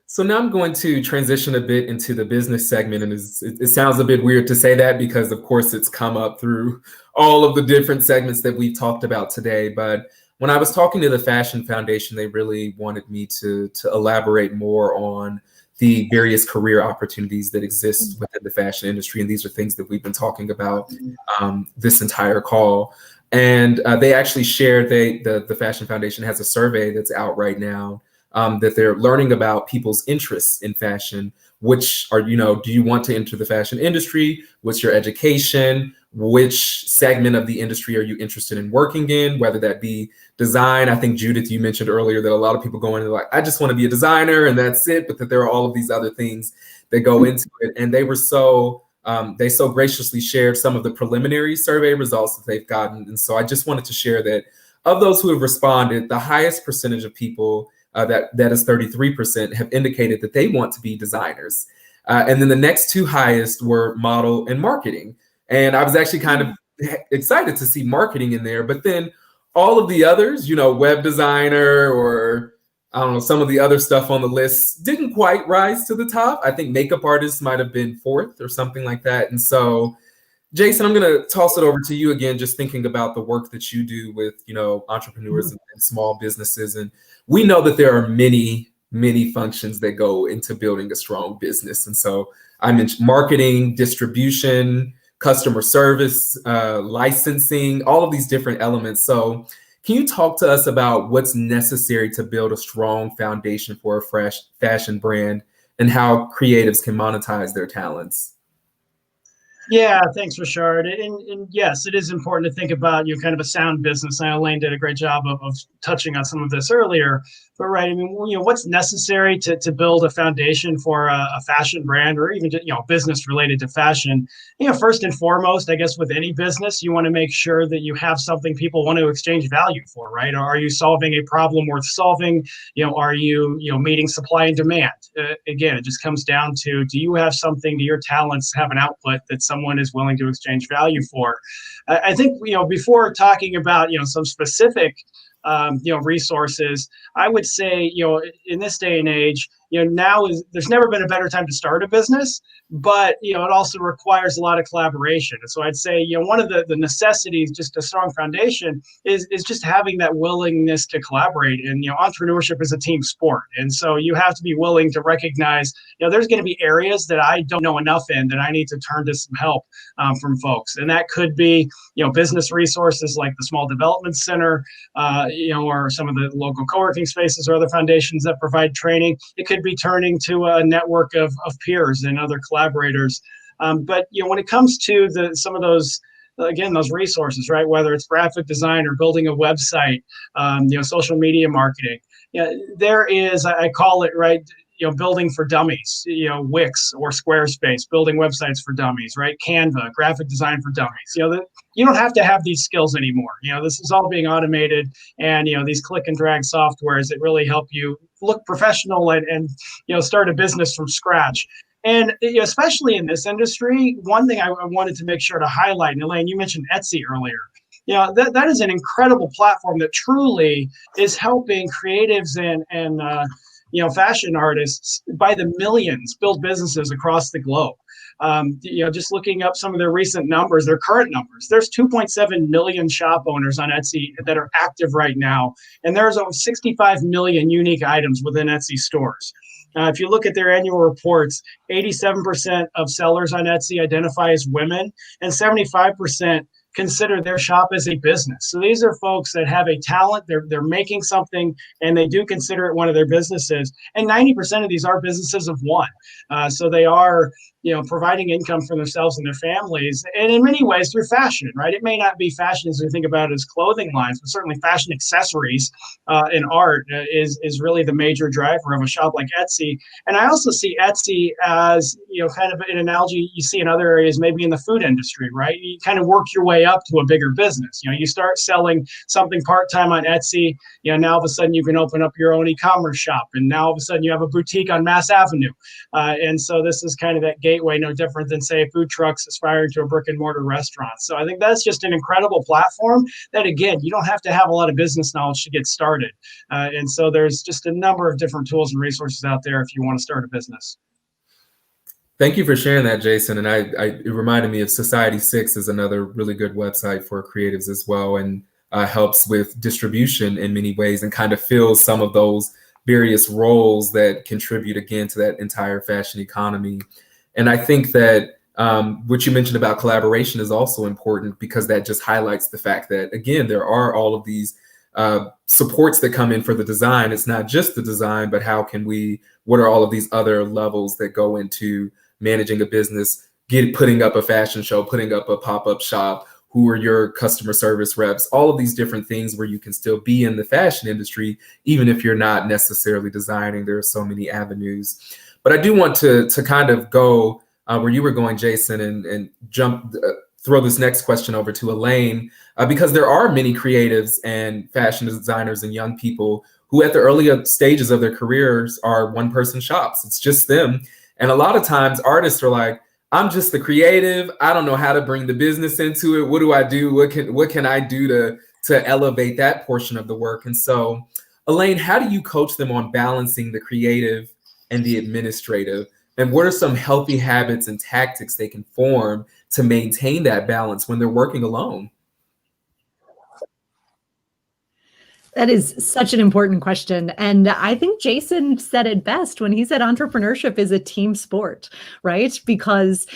So now I'm going to transition a bit into the business segment. And it sounds a bit weird to say that because, of course, it's come up through all of the different segments that we've talked about today. But when I was talking to the Fashion Foundation, they really wanted me to elaborate more on the various career opportunities that exist within the fashion industry. And these are things that we've been talking about this entire call. And they actually shared, the Fashion Foundation has a survey that's out right now that they're learning about people's interests in fashion, which are, do you want to enter the fashion industry? What's your education? Which segment of the industry are you interested in working in, whether that be design? I think, Judith, you mentioned earlier that a lot of people go in and like, I just want to be a designer and that's it, but that there are all of these other things that go into it. And they were they so graciously shared some of the preliminary survey results that they've gotten. And so I just wanted to share that of those who have responded, the highest percentage of people, that is 33%, have indicated that they want to be designers. And then the next two highest were model and marketing. And I was actually kind of excited to see marketing in there, but then all of the others, web designer or I don't know, some of the other stuff on the list didn't quite rise to the top. I think makeup artists might have been fourth or something like that. And so, Jason, I'm going to toss it over to you again, just thinking about the work that you do with, entrepreneurs and small businesses. And we know that there are many, many functions that go into building a strong business. And so I mentioned marketing, distribution, customer service, licensing, all of these different elements. So can you talk to us about what's necessary to build a strong foundation for a fresh fashion brand and how creatives can monetize their talents? Yeah, thanks, Rishard. And yes, it is important to think about kind of a sound business. I know Elaine did a great job of touching on some of this earlier. But right, I mean, what's necessary to build a foundation for a fashion brand or even business related to fashion? First and foremost, I guess with any business, you want to make sure that you have something people want to exchange value for, right? Are you solving a problem worth solving? Are you meeting supply and demand? Again, it just comes down to, do you have something, do your talents have an output that someone is willing to exchange value for? I think before talking about some specific resources, I would say in this day and age, there's never been a better time to start a business, but it also requires a lot of collaboration. And so I'd say one of the necessities, just a strong foundation, is just having that willingness to collaborate. And entrepreneurship is a team sport, and so you have to be willing to recognize there's going to be areas that I don't know enough in that I need to turn to some help from folks, and that could be business resources like the Small Development Center, or some of the local co-working spaces or other foundations that provide training. It could be turning to a network of peers and other collaborators. But when it comes to some of those, again, those resources, right? Whether it's graphic design or building a website, social media marketing, there is, I call it, right, building for dummies, Wix or Squarespace, building websites for dummies, right? Canva, graphic design for dummies. You don't have to have these skills anymore. This is all being automated, and these click and drag softwares that really help you look professional and start a business from scratch. And especially in this industry, one thing I wanted to make sure to highlight, and Elaine, you mentioned Etsy earlier. That is an incredible platform that truly is helping creatives and fashion artists by the millions build businesses across the globe. Just looking up some of their recent numbers, their current numbers, there's 2.7 million shop owners on Etsy that are active right now. And there's over 65 million unique items within Etsy stores. If you look at their annual reports, 87% of sellers on Etsy identify as women, and 75% consider their shop as a business. So these are folks that have a talent, they're making something, and they do consider it one of their businesses. And 90% of these are businesses of one. So they are, providing income for themselves and their families, and in many ways through fashion, right? It may not be fashion as we think about it as clothing lines, but certainly fashion accessories and art is really the major driver of a shop like Etsy. And I also see Etsy as, kind of an analogy you see in other areas, maybe in the food industry, right? You kind of work your way up to a bigger business. You start selling something part-time on Etsy, now all of a sudden you can open up your own e-commerce shop, and now all of a sudden you have a boutique on Mass Avenue. And so this is kind of that gateway, no different than, say, food trucks aspiring to a brick and mortar restaurant. So I think that's just an incredible platform that, again, you don't have to have a lot of business knowledge to get started. And so there's just a number of different tools and resources out there if you want to start a business. Thank you for sharing that, Jason. And it reminded me of Society6 is another really good website for creatives as well, and helps with distribution in many ways and kind of fills some of those various roles that contribute, again, to that entire fashion economy. And I think that what you mentioned about collaboration is also important, because that just highlights the fact that, again, there are all of these supports that come in for the design. It's not just the design, but what are all of these other levels that go into managing a business, putting up a fashion show, putting up a pop-up shop, who are your customer service reps, all of these different things where you can still be in the fashion industry, even if you're not necessarily designing. There are so many avenues. But I do want to kind of go where you were going, Jason, and throw this next question over to Elaine, because there are many creatives and fashion designers and young people who at the early stages of their careers are one-person shops. It's just them. And a lot of times artists are like, I'm just the creative. I don't know how to bring the business into it. What do I do? What can I do to elevate that portion of the work? And so, Elaine, how do you coach them on balancing the creative and the administrative? And what are some healthy habits and tactics they can form to maintain that balance when they're working alone? That is such an important question. And I think Jason said it best when he said entrepreneurship is a team sport, right? Because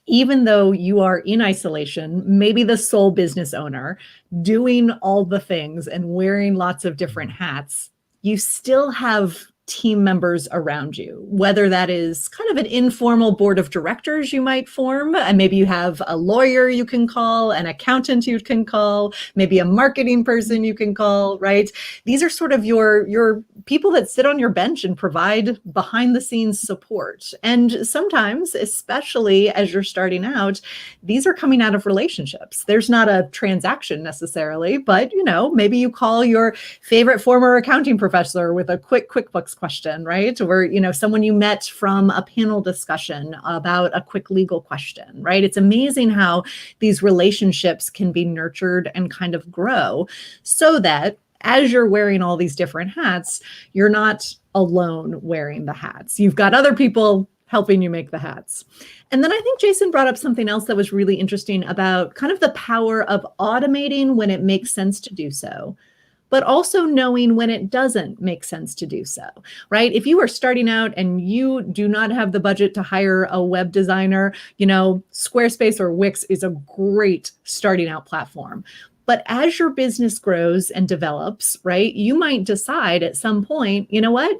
even though you are in isolation, maybe the sole business owner, doing all the things and wearing lots of different hats, you still have team members around you, whether that is kind of an informal board of directors you might form, and maybe you have a lawyer you can call, an accountant you can call, maybe a marketing person you can call, right? These are sort of your people that sit on your bench and provide behind the scenes support. And sometimes, especially as you're starting out, these are coming out of relationships. There's not a transaction necessarily, but maybe you call your favorite former accounting professor with a quick QuickBooks question, right? Or, someone you met from a panel discussion about a quick legal question, right? It's amazing how these relationships can be nurtured and kind of grow so that as you're wearing all these different hats, you're not alone wearing the hats. You've got other people helping you make the hats. And then I think Jason brought up something else that was really interesting about kind of the power of automating when it makes sense to do so, but also knowing when it doesn't make sense to do so, right? If you are starting out and you do not have the budget to hire a web designer, Squarespace or Wix is a great starting out platform. But as your business grows and develops, right, you might decide at some point, you know what?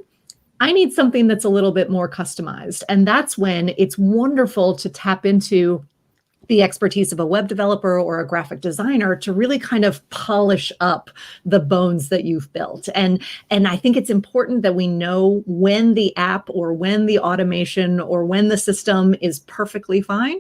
I need something that's a little bit more customized. And that's when it's wonderful to tap into the expertise of a web developer or a graphic designer to really kind of polish up the bones that you've built. And I think it's important that we know when the app or when the automation or when the system is perfectly fine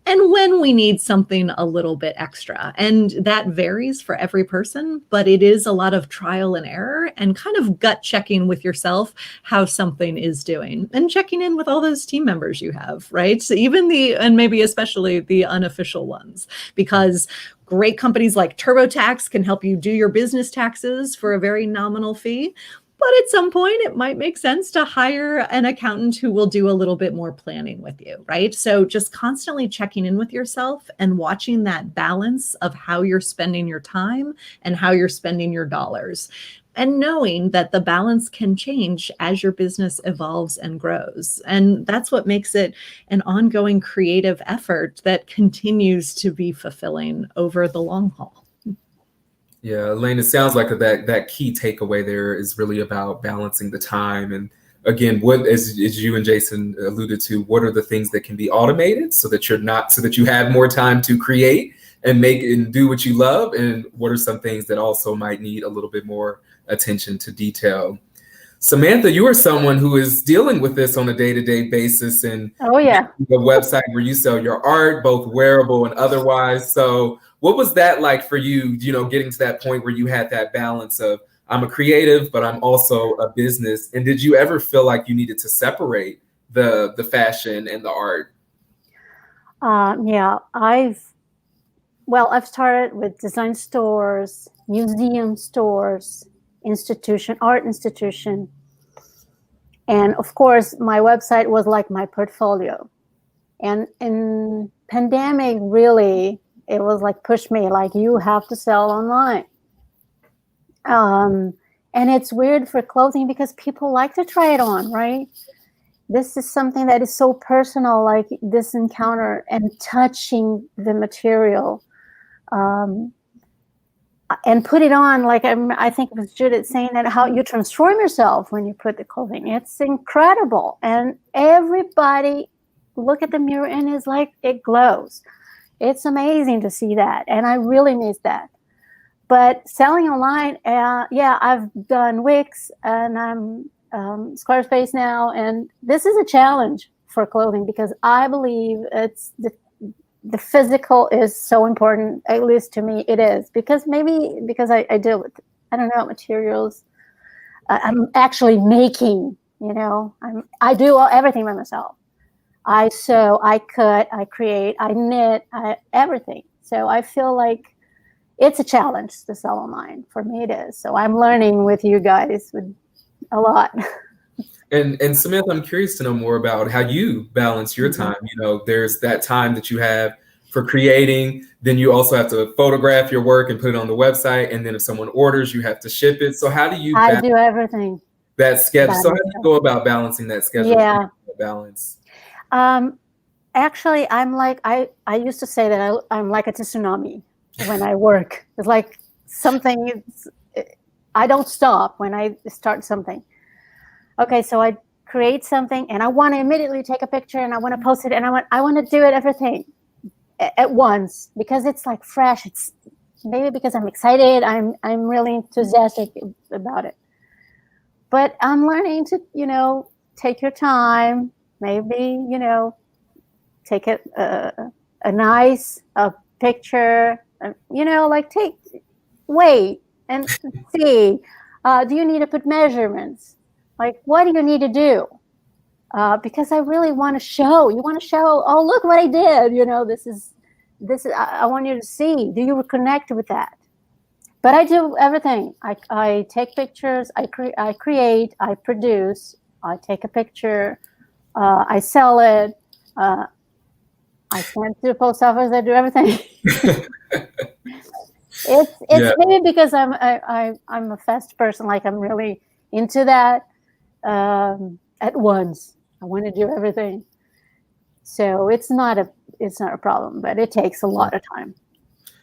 and when we need something a little bit extra. And that varies for every person, but it is a lot of trial and error and kind of gut checking with yourself how something is doing and checking in with all those team members you have, right? So even and maybe especially the unofficial ones, because great companies like TurboTax can help you do your business taxes for a very nominal fee. But at some point, it might make sense to hire an accountant who will do a little bit more planning with you, right? So just constantly checking in with yourself and watching that balance of how you're spending your time and how you're spending your dollars. And knowing that the balance can change as your business evolves and grows. And that's what makes it an ongoing creative effort that continues to be fulfilling over the long haul. Yeah, Elaine, it sounds like that key takeaway there is really about balancing the time. And again, what as you and Jason alluded to, what are the things that can be automated so that you have more time to create and make and do what you love? And what are some things that also might need a little bit more attention to detail? Samantha, you are someone who is dealing with this on a day-to-day basis, and the website where you sell your art, both wearable and otherwise. So what was that like for you, getting to that point where you had that balance of, I'm a creative, but I'm also a business? And did you ever feel like you needed to separate the fashion and the art? Yeah, I've started with design stores, museum stores, art institution. And of course, my website was like my portfolio. And in pandemic, really, it was like push me, like you have to sell online. And it's weird for clothing because people like to try it on, right? This is something that is so personal, like this encounter and touching the material. And put it on, like I think it was Judith saying that how you transform yourself when you put the clothing. It's incredible. And everybody look at the mirror and is like, it glows. It's amazing to see that. And I really miss that. But selling online, I've done Wix and I'm Squarespace now. And this is a challenge for clothing because I believe it's the physical is so important, at least to me it is, because I deal with, materials. I'm actually making, I do everything by myself. I sew, I cut, I create, I knit, everything. So I feel like it's a challenge to sell online. For me it is. So I'm learning with you guys with a lot. And Samantha, I'm curious to know more about how you balance your time. There's that time that you have for creating, then you also have to photograph your work and put it on the website. And then if someone orders, you have to ship it. So how do you do everything. That schedule? So how do you go about balancing that schedule? Yeah. Balance. Actually, I'm like, I used to say that I'm like a tsunami when I work. It's like something, I don't stop when I start something. Okay, so I create something and I want to immediately take a picture and I want to post it and I want to do everything at once because it's like fresh. It's maybe because I'm excited. I'm really enthusiastic about it. But I'm learning to, take your time. Maybe, take a nice picture. Wait and see. Do you need to put measurements? Like, what do you need to do? Because I really want to show. You want to show, oh, look what I did. This is, I want you to see. Do you connect with that? But I do everything. I take pictures. I create. I produce. I take a picture. I sell it. I send to the post office. I do everything. It's maybe because I'm a fast person. Like I'm really into that. At once, I want to do everything. So it's not a problem, but it takes a lot of time.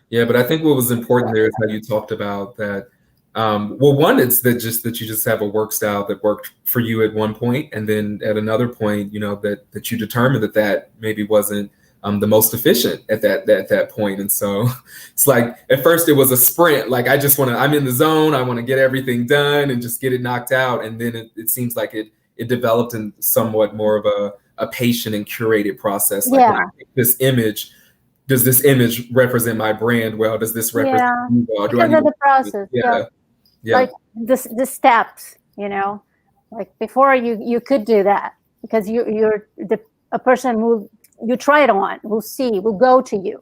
Yeah, but I think what was important there is how you talked about that. One, it's that you just have a work style that worked for you at one point, and then at another point, that you determined that maybe wasn't the most efficient at that point. And so it's like at first it was a sprint. Like I'm in the zone. I want to get everything done and just get it knocked out. And then it seems like it developed in somewhat more of a patient and curated process. Like when I make this image, does this image represent my brand well? Does this represent you well? Because of the process. Yeah. Like the steps, like before you could do that because you're a person who you try it on, will see, will go to you.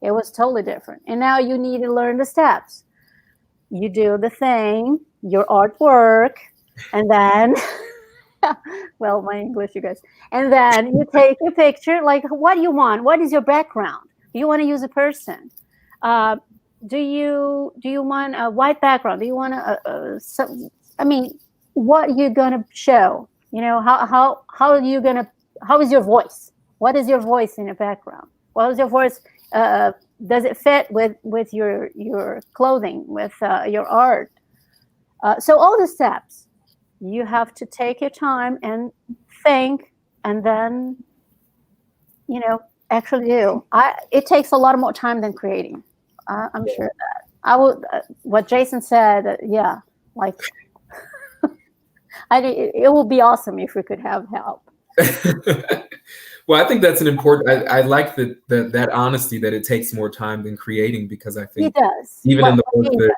It was totally different. And now you need to learn the steps. You do the thing, your artwork, And then, well, my English, you guys. And then you take a picture, like, what do you want? What is your background? Do you want to use a person? Do you want a white background? Do you want what are you gonna show? How are you gonna? How is your voice? What is your voice in the background? What is your voice? Does it fit with your clothing, with your art? So all the steps, you have to take your time and think, and then actually do. It takes a lot more time than creating. I'm sure of that. I would. What Jason said, yeah, like it would be awesome if we could have help. Well, I think that's an important. I like that honesty that it takes more time than creating, because I think it does. Even in the work that,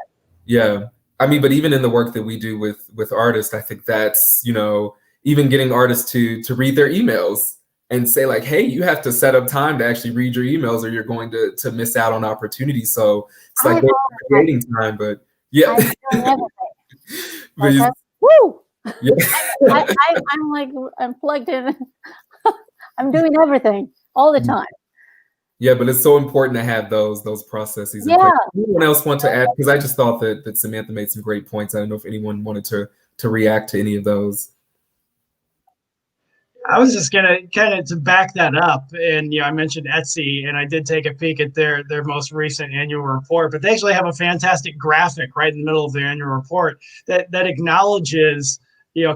yeah, I mean, but even in the work that we do with artists, I think that's even getting artists to read their emails and say like, hey, you have to set up time to actually read your emails, or you're going to miss out on opportunities. So it's like creating time, but yeah. Woo! Yeah. I'm like, I'm plugged in. I'm doing everything all the time. Yeah, but it's so important to have those processes in place. Anyone else want to add? Because I just thought that Samantha made some great points. I don't know if anyone wanted to react to any of those. I was just gonna to back that up, and I mentioned Etsy, and I did take a peek at their most recent annual report, but they actually have a fantastic graphic right in the middle of their annual report that acknowledges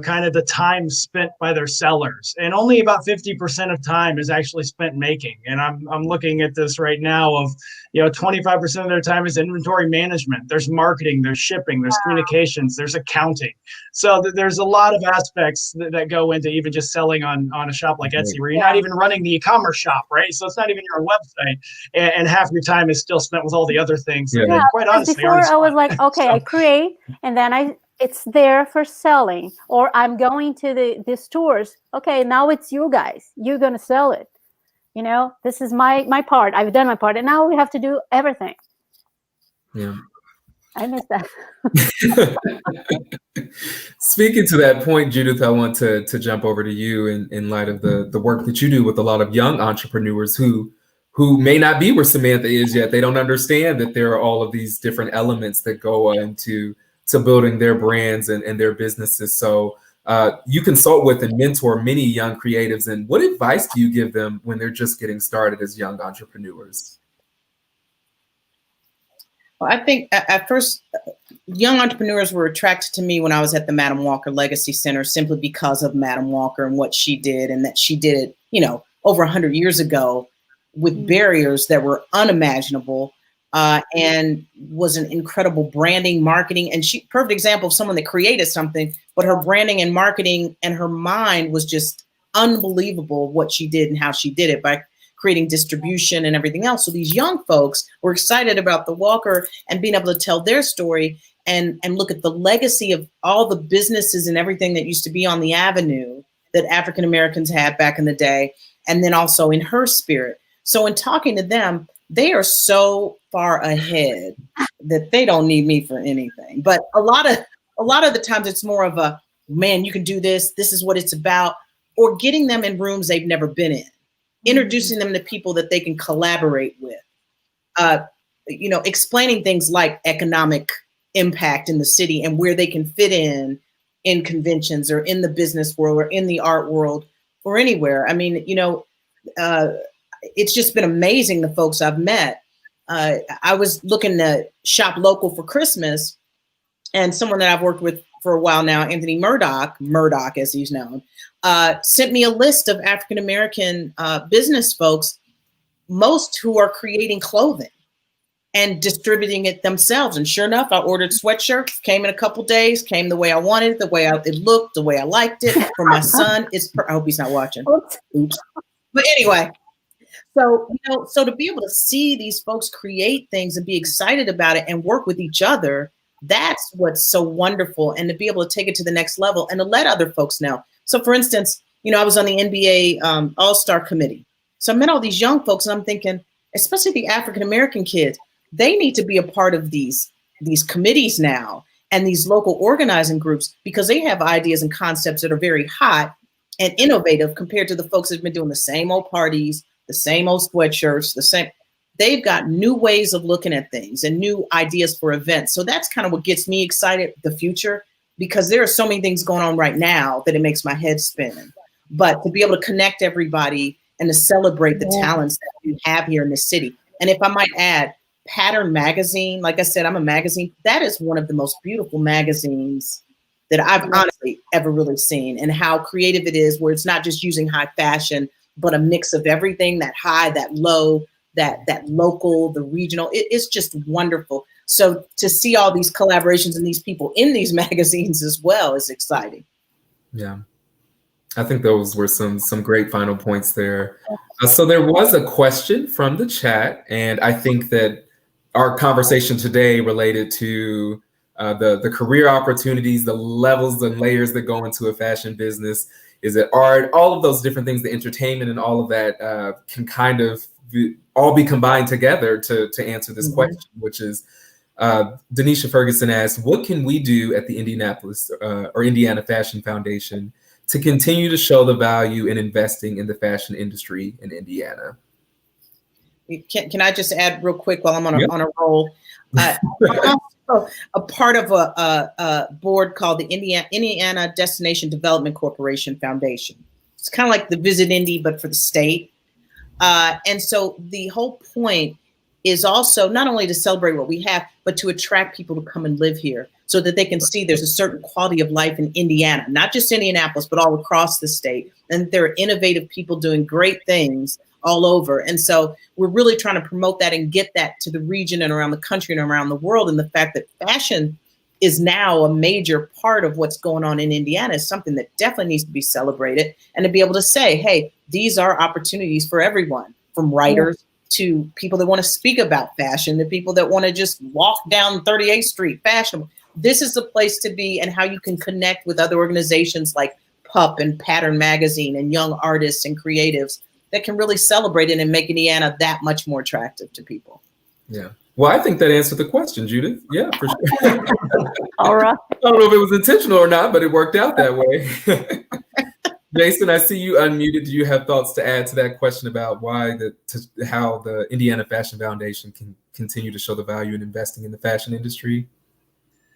kind of the time spent by their sellers, and only about 50% of time is actually spent making. And I'm looking at this right now of 25% of their time is inventory management. There's marketing, there's shipping, there's communications, there's accounting. So there's a lot of aspects that go into even just selling on a shop like Etsy, where you're not even running the e-commerce shop, right? So it's not even your website, and half your time is still spent with all the other things. Yeah, quite honestly, before I was like, okay, I create, and then it's there for selling, or I'm going to the stores. Okay, now it's you guys. You're gonna sell it. This is my part. I've done my part, and now we have to do everything. Yeah, I miss that. Speaking to that point, Judith, I want to jump over to you in light of the work that you do with a lot of young entrepreneurs who may not be where Samantha is yet. They don't understand that there are all of these different elements that go into building their brands and their businesses. So you consult with and mentor many young creatives. And what advice do you give them when they're just getting started as young entrepreneurs? Well, I think at first, young entrepreneurs were attracted to me when I was at the Madam Walker Legacy Center, simply because of Madam Walker and what she did, and that she did it, over 100 years ago with barriers that were unimaginable. And was an incredible branding, marketing, and perfect example of someone that created something, but her branding and marketing and her mind was just unbelievable what she did and how she did it by creating distribution and everything else. So these young folks were excited about the Walker and being able to tell their story and look at the legacy of all the businesses and everything that used to be on the avenue that African Americans had back in the day, and then also in her spirit. So in talking to them, they are so far ahead that they don't need me for anything. But a lot of the times it's more of a, man, you can do this. This is what it's about. Or getting them in rooms they've never been in, introducing them to people that they can collaborate with, explaining things like economic impact in the city and where they can fit in conventions or in the business world or in the art world or anywhere. I mean, it's just been amazing, the folks I've met. I was looking to shop local for Christmas, and someone that I've worked with for a while now, Anthony Murdoch as he's known, sent me a list of African-American business folks, most who are creating clothing and distributing it themselves. And sure enough, I ordered sweatshirts, came in a couple days, came the way I wanted it, the way it looked, the way I liked it. For my son, I hope he's not watching. Oops. But anyway. So, so to be able to see these folks create things and be excited about it and work with each other, that's what's so wonderful. And to be able to take it to the next level and to let other folks know. So for instance, I was on the NBA All-Star committee. So I met all these young folks, and I'm thinking, especially the African-American kids, they need to be a part of these committees now. and these local organizing groups, because they have ideas and concepts that are very hot and innovative compared to the folks that have been doing the same old parties, the same old sweatshirts, they've got new ways of looking at things and new ideas for events. So that's kind of what gets me excited, the future, because there are so many things going on right now that it makes my head spin. But to be able to connect everybody and to celebrate the talents that we have here in this city. And if I might add, Pattern Magazine, like I said, I'm a magazine. That is one of the most beautiful magazines that I've honestly ever really seen, and how creative it is, where it's not just using high fashion, but a mix of everything, that high, that low, that local, the regional. It's just wonderful. So to see all these collaborations and these people in these magazines as well is exciting. Yeah. I think those were some great final points there. So there was a question from the chat, and I think that our conversation today related to the career opportunities, the levels and layers that go into a fashion business. Is it art? All of those different things, the entertainment and all of that can kind of all be combined together to answer this question, which is Denisha Ferguson asked, what can we do at the Indianapolis or Indiana Fashion Foundation to continue to show the value in investing in the fashion industry in Indiana? Can I just add real quick while I'm on a roll? I'm also a part of a board called the Indiana Destination Development Corporation Foundation. It's kind of like the Visit Indy, but for the state. And so the whole point is also not only to celebrate what we have, but to attract people to come and live here so that they can see there's a certain quality of life in Indiana, not just Indianapolis, but all across the state. And there are innovative people doing great things all over. And so we're really trying to promote that and get that to the region and around the country and around the world. And the fact that fashion is now a major part of what's going on in Indiana is something that definitely needs to be celebrated, and to be able to say, hey, these are opportunities for everyone, from writers to people that want to speak about fashion, to people that want to just walk down 38th Street fashionable. This is the place to be, and how you can connect with other organizations like PUP and Pattern Magazine and young artists and creatives that can really celebrate it and make Indiana that much more attractive to people. Yeah. Well, I think that answered the question, Judith. Yeah, for sure. All right. I don't know if it was intentional or not, but it worked out that way. Jason, I see you unmuted. Do you have thoughts to add to that question about how the Indiana Fashion Foundation can continue to show the value in investing in the fashion industry?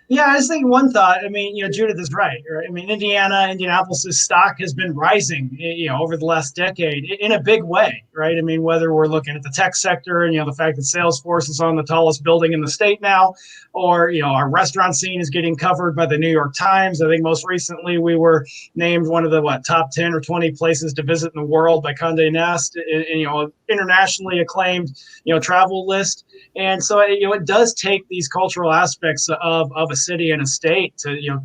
Yeah, I was thinking one thought. I mean, Judith is right. I mean, Indianapolis's stock has been rising, over the last decade in a big way, right? I mean, whether we're looking at the tech sector and, the fact that Salesforce is on the tallest building in the state now, or, our restaurant scene is getting covered by the New York Times. I think most recently we were named one of the top 10 or 20 places to visit in the world by Condé Nast, internationally acclaimed, travel list. And so, it does take these cultural aspects of a city and a state to,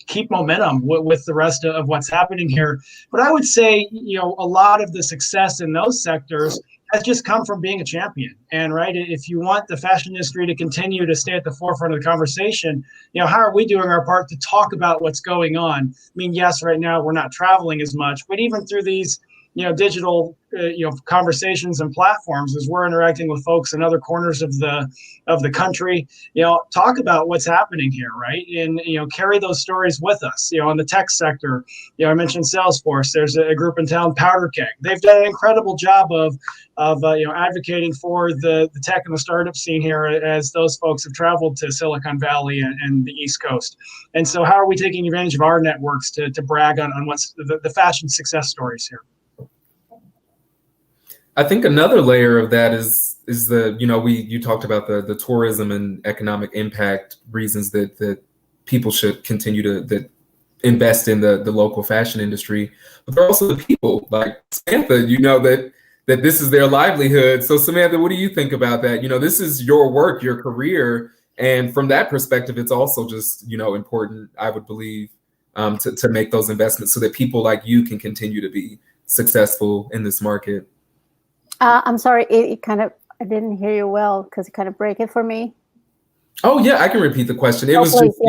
keep momentum with the rest of what's happening here. But I would say, a lot of the success in those sectors has just come from being a champion. And right, if you want the fashion industry to continue to stay at the forefront of the conversation, how are we doing our part to talk about what's going on? I mean, yes, right now we're not traveling as much, but even through these digital, conversations and platforms, as we're interacting with folks in other corners of the country, talk about what's happening here, right? And, carry those stories with us, in the tech sector. I mentioned Salesforce. There's a group in town, Powder Keg. They've done an incredible job of advocating for the tech and the startup scene here, as those folks have traveled to Silicon Valley and the East Coast. And so how are we taking advantage of our networks to brag on what's the fashion success stories here? I think another layer of that is you talked about the tourism and economic impact reasons that people should continue to invest in the local fashion industry, but there are also the people like Samantha, that this is their livelihood. So Samantha, what do you think about that? This is your work, your career, and from that perspective, it's also just important, I would believe, to make those investments so that people like you can continue to be successful in this market. I'm sorry, I didn't hear you well because it kind of break it for me. Oh yeah, I can repeat the question. It was just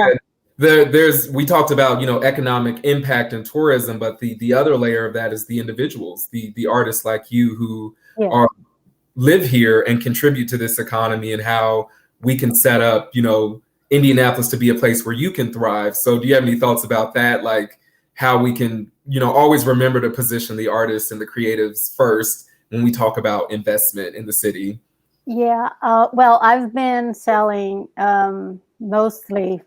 that we talked about economic impact and tourism, but the other layer of that is the individuals, the artists like you who live here and contribute to this economy, and how we can set up Indianapolis to be a place where you can thrive. So do you have any thoughts about that? Like how we can, always remember to position the artists and the creatives first when we talk about investment in the city? Yeah, well, I've been selling mostly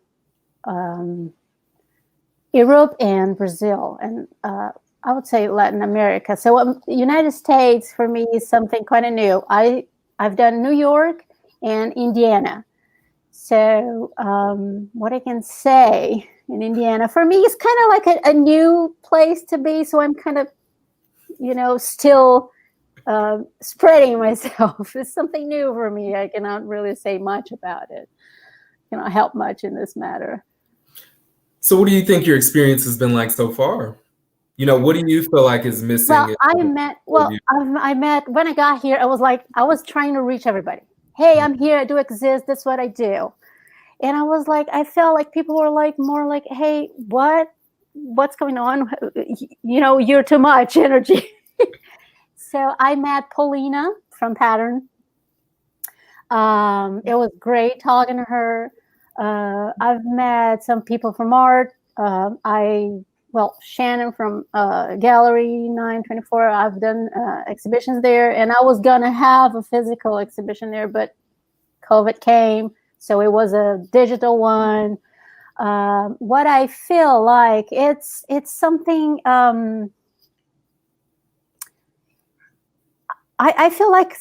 Europe and Brazil, and I would say Latin America. So United States for me is something kind of new. I've done New York and Indiana. So what I can say in Indiana for me is kind of like a new place to be. So I'm kind of, still spreading myself. It's something new for me. I cannot really say much about it. Cannot help much in this matter. So what do you think your experience has been like so far? What do you feel like is missing? Well, I met when I got here, I was trying to reach everybody. Hey, I'm here, I do exist, that's what I do. And I was like, I felt like people were like more like, hey, what's going on? You're too much energy. So I met Paulina from Pattern. It was great talking to her. I've met some people from art. Shannon from Gallery 924. I've done exhibitions there, and I was gonna have a physical exhibition there, but COVID came, so it was a digital one. What I feel like it's something. I feel like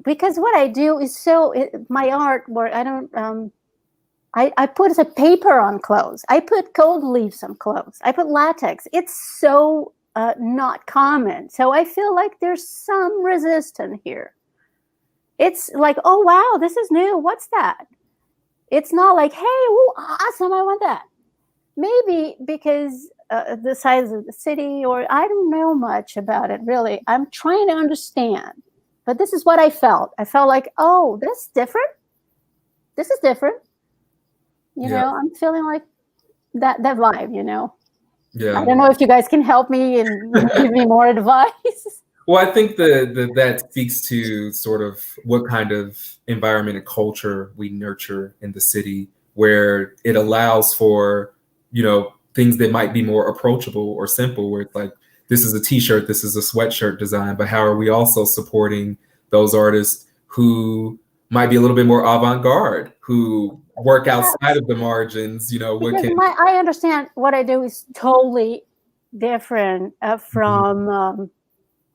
because what I do is my artwork. I don't. I put a paper on clothes. I put gold leaves on clothes. I put latex. It's so not common. So I feel like there's some resistance here. It's like, oh, wow, this is new. What's that? It's not like, hey, ooh, awesome, I want that. Maybe because the size of the city, or I don't know much about it, really. I'm trying to understand. But this is what I felt. I felt like, oh, this is different. This is different. I'm feeling like that vibe, Yeah. I don't know if you guys can help me and give me more advice. Well, I think that speaks to sort of what kind of environment and culture we nurture in the city, where it allows for, things that might be more approachable or simple, where it's like, this is a t-shirt, this is a sweatshirt design, but how are we also supporting those artists who might be a little bit more avant-garde, who work outside of the margins, I understand what I do is totally different from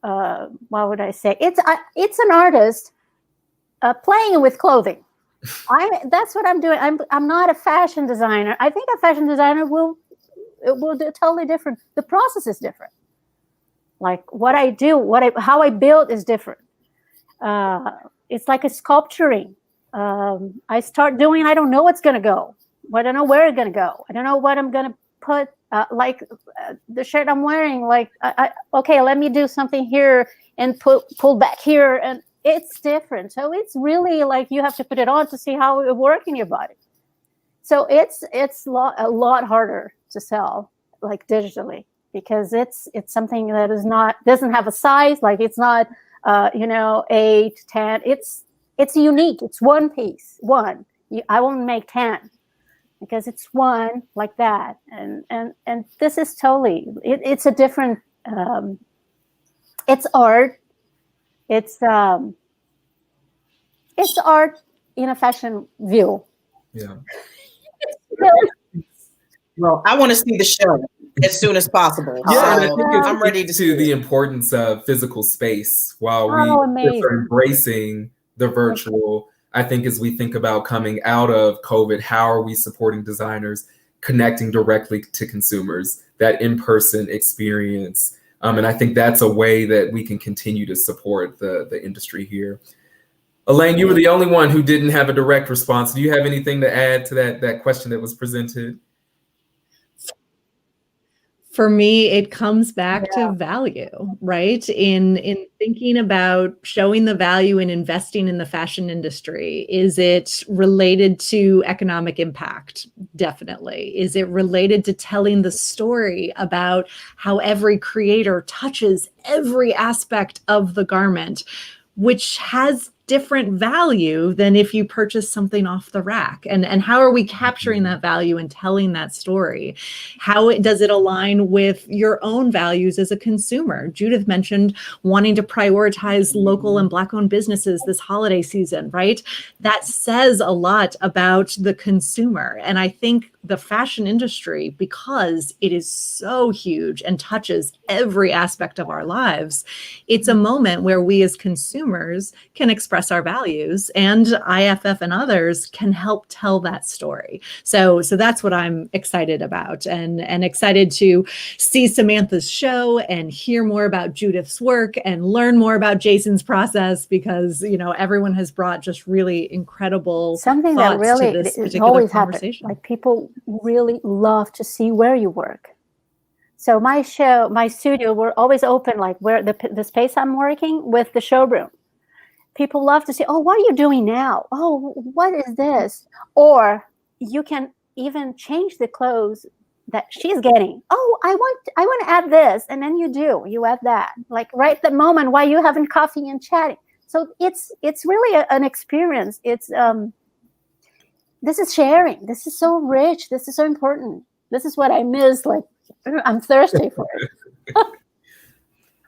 what would I say? It's an artist playing with clothing. That's what I'm doing. I'm not a fashion designer. I think a fashion designer will do totally different. The process is different. Like what I do, how I build is different. It's like a sculpturing. I start doing, I don't know what's going to go. I don't know where it's going to go. I don't know what I'm going to put, the shirt I'm wearing, okay, let me do something here and pull back here. And it's different. So it's really like you have to put it on to see how it works in your body. So it's a lot harder to sell like digitally, because it's something that doesn't have a size. Like it's not, 8, 10, it's unique. It's one piece, one. I won't make 10 because it's one like that. And this is totally, it's a different, it's art. It's art in a fashion view. Yeah. Well, I want to see the show as soon as possible. Yeah, so I'm ready to see the importance of physical space while we are embracing the virtual. I think as we think about coming out of COVID, how are we supporting designers connecting directly to consumers, that in-person experience? And I think that's a way that we can continue to support the industry here. Elaine, you were the only one who didn't have a direct response. Do you have anything to add to that question that was presented? For me, it comes back to value, right? In thinking about showing the value in investing in the fashion industry. Is it related to economic impact? Definitely. Is it related to telling the story about how every creator touches every aspect of the garment, which has different value than if you purchase something off the rack. And how are we capturing that value and telling that story? How does it align with your own values as a consumer? Judith mentioned wanting to prioritize local and Black-owned businesses this holiday season, right? That says a lot about the consumer. And I think the fashion industry, because it is so huge and touches every aspect of our lives, it's a moment where we as consumers can express our values, and IFF and others can help tell that story. So that's what I'm excited about, and excited to see Samantha's show and hear more about Judith's work and learn more about Jason's process, because, you know, everyone has brought just really incredible something that really to this is particular always conversation. Like, people really love to see where you work. So my studio, we're always open, like where the space I'm working with the showroom. People love to say, oh, what are you doing now? Oh, what is this? Or you can even change the clothes that she's getting. Oh, I want to add this. And then you add that, like right the moment while you're having coffee and chatting. So it's really an experience. It's, this is sharing. This is so rich. This is so important. This is what I miss. Like, I'm thirsty for it.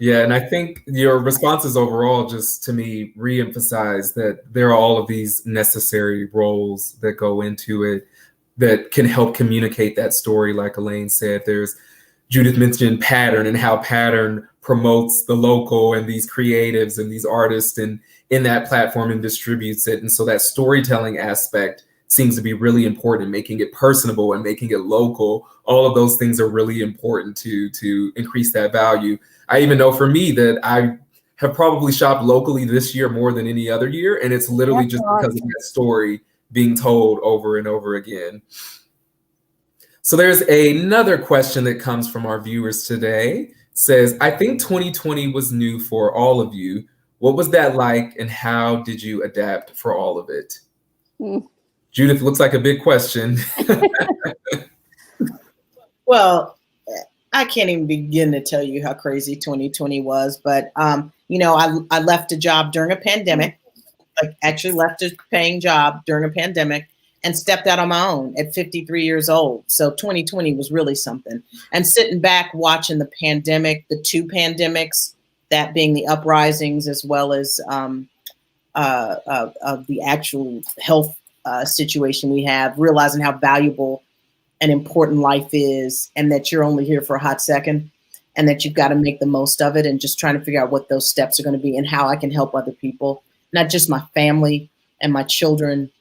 Yeah, and I think your responses overall just, to me, reemphasize that there are all of these necessary roles that go into it that can help communicate that story. Like Elaine said, Judith mentioned pattern and how pattern promotes the local and these creatives and these artists and in that platform and distributes it. And so that storytelling aspect seems to be really important, making it personable and making it local. All of those things are really important to increase that value. I even know for me that I have probably shopped locally this year more than any other year. And it's literally just because of that story being told over and over again. So there's another question that comes from our viewers today. It says, I think 2020 was new for all of you. What was that like, and how did you adapt for all of it? Judith, looks like a big question. Well, I can't even begin to tell you how crazy 2020 was, but you know, I left a job during a pandemic, like actually left a paying job during a pandemic and stepped out on my own at 53 years old. So 2020 was really something. And sitting back watching the pandemic, the two pandemics, that being the uprisings as well as the actual health situation we have, realizing how valuable and important life is, and that you're only here for a hot second, and that you've got to make the most of it, and just trying to figure out what those steps are going to be and how I can help other people, not just my family and my children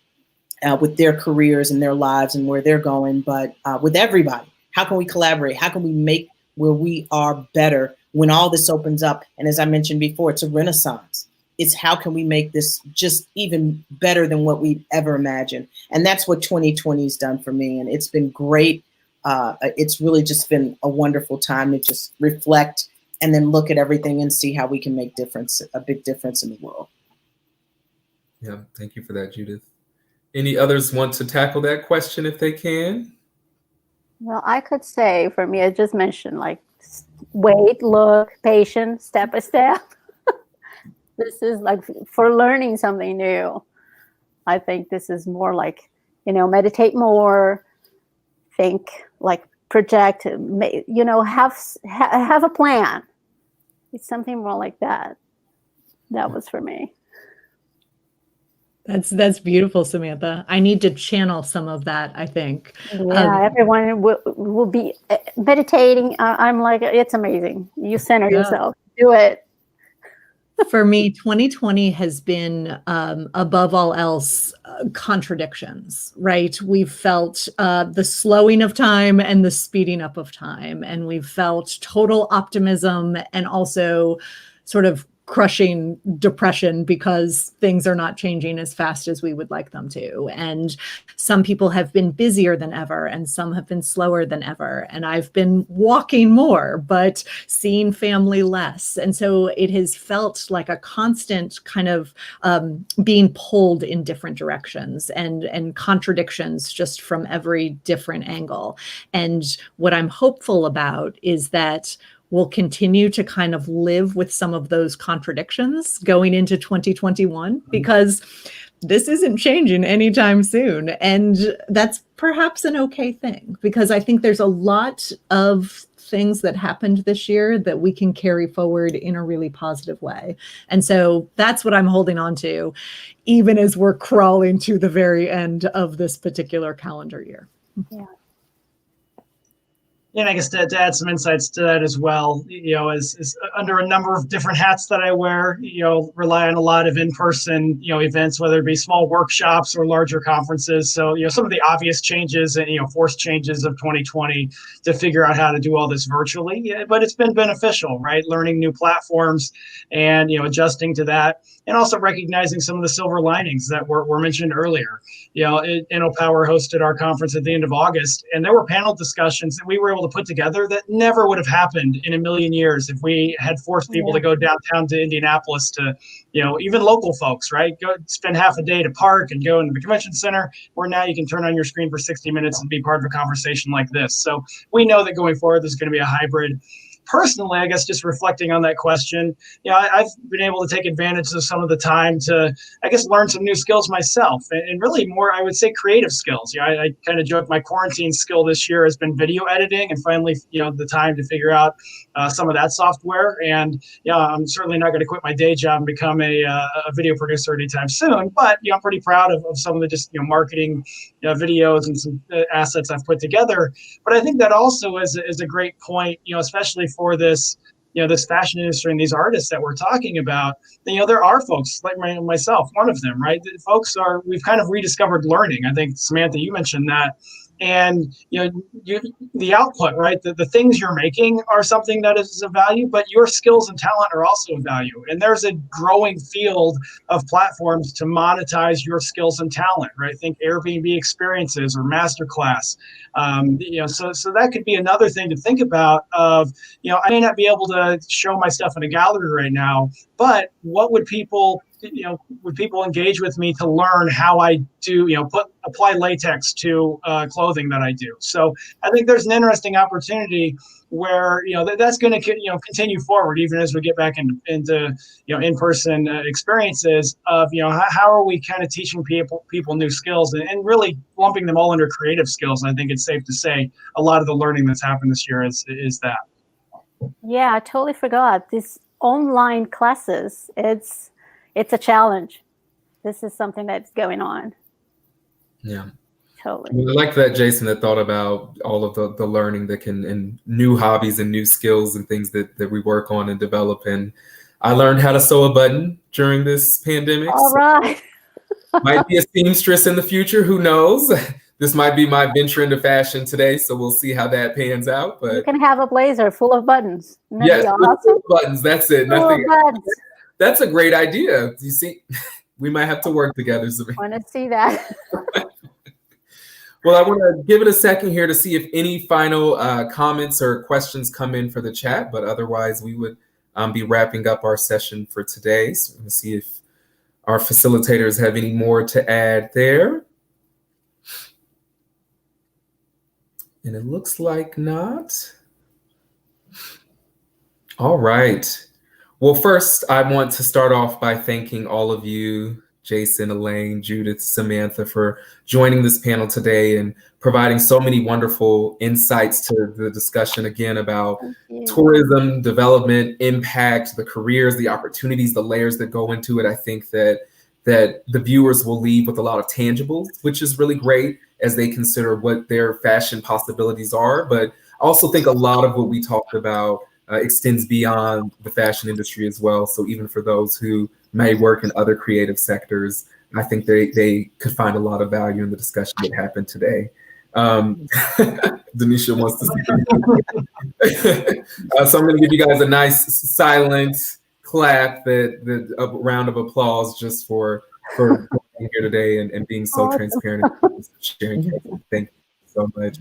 with their careers and their lives and where they're going, but with everybody. How can we collaborate? How can we make where we are better when all this opens up? And as I mentioned before, it's a renaissance. It's how can we make this just even better than what we've ever imagined? And that's what 2020 has done for me. And it's been great. It's really just been a wonderful time to just reflect and then look at everything and see how we can make a big difference in the world. Yeah, thank you for that, Judith. Any others want to tackle that question if they can? Well, I could say for me, I just mentioned like wait, look, patience, step by step. This is like for learning something new. I think this is more like, you know, meditate more, think, like project, you know, have a plan. It's something more like that. That was for me. That's beautiful, Samantha. I need to channel some of that, I think. Yeah, everyone will be meditating. I'm like, it's amazing. You center yourself. Do it. For me, 2020 has been, above all else, contradictions, right? We've felt the slowing of time and the speeding up of time. And we've felt total optimism and also sort of crushing depression because things are not changing as fast as we would like them to. And some people have been busier than ever, and some have been slower than ever. And I've been walking more, but seeing family less. And so it has felt like a constant kind of being pulled in different directions and contradictions just from every different angle. And what I'm hopeful about is that will continue to kind of live with some of those contradictions going into 2021, because this isn't changing anytime soon. And that's perhaps an okay thing, because I think there's a lot of things that happened this year that we can carry forward in a really positive way. And so that's what I'm holding on to, even as we're crawling to the very end of this particular calendar year. Yeah. And I guess to add some insights to that as well, as under a number of different hats that I wear, rely on a lot of in-person, events, whether it be small workshops or larger conferences. So, some of the obvious changes and, forced changes of 2020 to figure out how to do all this virtually. Yeah, but it's been beneficial, right? Learning new platforms and, adjusting to that, and also recognizing some of the silver linings that were mentioned earlier. InnoPower hosted our conference at the end of August, and there were panel discussions that we were able to put together that never would have happened in a million years if we had forced people to go downtown to Indianapolis to, even local folks, right? Go spend half a day to park and go into the convention center, where now you can turn on your screen for 60 minutes and be part of a conversation like this. So we know that going forward, there's going to be a hybrid. Personally, I guess just reflecting on that question, I've been able to take advantage of some of the time to, I guess, learn some new skills myself, and really more, I would say, creative skills. I kind of joke my quarantine skill this year has been video editing, and finally, the time to figure out some of that software. And I'm certainly not going to quit my day job and become a video producer anytime soon. But I'm pretty proud of some of the just marketing videos and some assets I've put together. But I think that also is a great point, especially for this, this fashion industry and these artists that we're talking about. There are folks like myself, one of them, right? We've kind of rediscovered learning. I think, Samantha, you mentioned that. And the output, right? The things you're making are something that is of value, but your skills and talent are also of value. And there's a growing field of platforms to monetize your skills and talent, right? Think Airbnb experiences or masterclass. So that could be another thing to think about. I may not be able to show my stuff in a gallery right now, but what would people engage with me to learn how I do, apply latex to clothing that I do? So I think there's an interesting opportunity where, that's going to, continue forward, even as we get back into in-person experiences of, how are we kind of teaching people new skills and really lumping them all under creative skills. And I think it's safe to say a lot of the learning that's happened this year is that. Yeah, I totally forgot. These online classes, it's a challenge. This is something that's going on. Yeah. Totally. I like that, Jason, that thought about all of the learning that can, and new hobbies and new skills and things that we work on and develop. And I learned how to sew a button during this pandemic. All right. Might be a seamstress in the future. Who knows? This might be my venture into fashion today, so we'll see how that pans out. But you can have a blazer full of buttons. Yes, awesome? Buttons. That's it. Nothing. Buttons. That's a great idea. You see, we might have to work together. I want to see that. Well, I want to give it a second here to see if any final comments or questions come in for the chat, but otherwise we would be wrapping up our session for today. So I'm going to see if our facilitators have any more to add there. And it looks like not. All right. Well, first, I want to start off by thanking all of you, Jason, Elaine, Judith, Samantha, for joining this panel today and providing so many wonderful insights to the discussion again about tourism, development, impact, the careers, the opportunities, the layers that go into it. I think that the viewers will leave with a lot of tangibles, which is really great as they consider what their fashion possibilities are. But I also think a lot of what we talked about extends beyond the fashion industry as well. So even for those who may work in other creative sectors, I think they could find a lot of value in the discussion that happened today. Denisha wants to say so I'm going to give you guys a nice silent clap, a round of applause just for being here today and being so transparent and sharing. Thank you so much.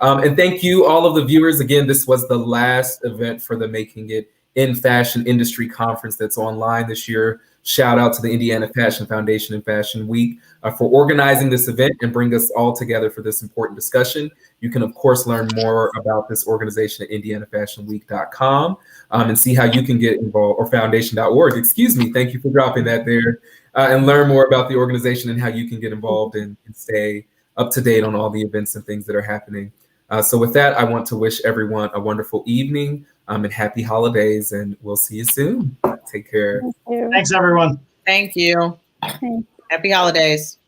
And thank you, all of the viewers. Again, this was the last event for the Making It in Fashion Industry Conference that's online this year. shout out to the Indiana Fashion Foundation and Fashion Week for organizing this event and bring us all together for this important discussion. You can, of course, learn more about this organization at indianafashionweek.com and see how you can get involved, or foundation.org, excuse me. Thank you for dropping that there. And learn more about the organization and how you can get involved and stay up to date on all the events and things that are happening. So with that, I want to wish everyone a wonderful evening and happy holidays, and we'll see you soon. Take care. Thanks, everyone. Thank you. Okay. Happy holidays.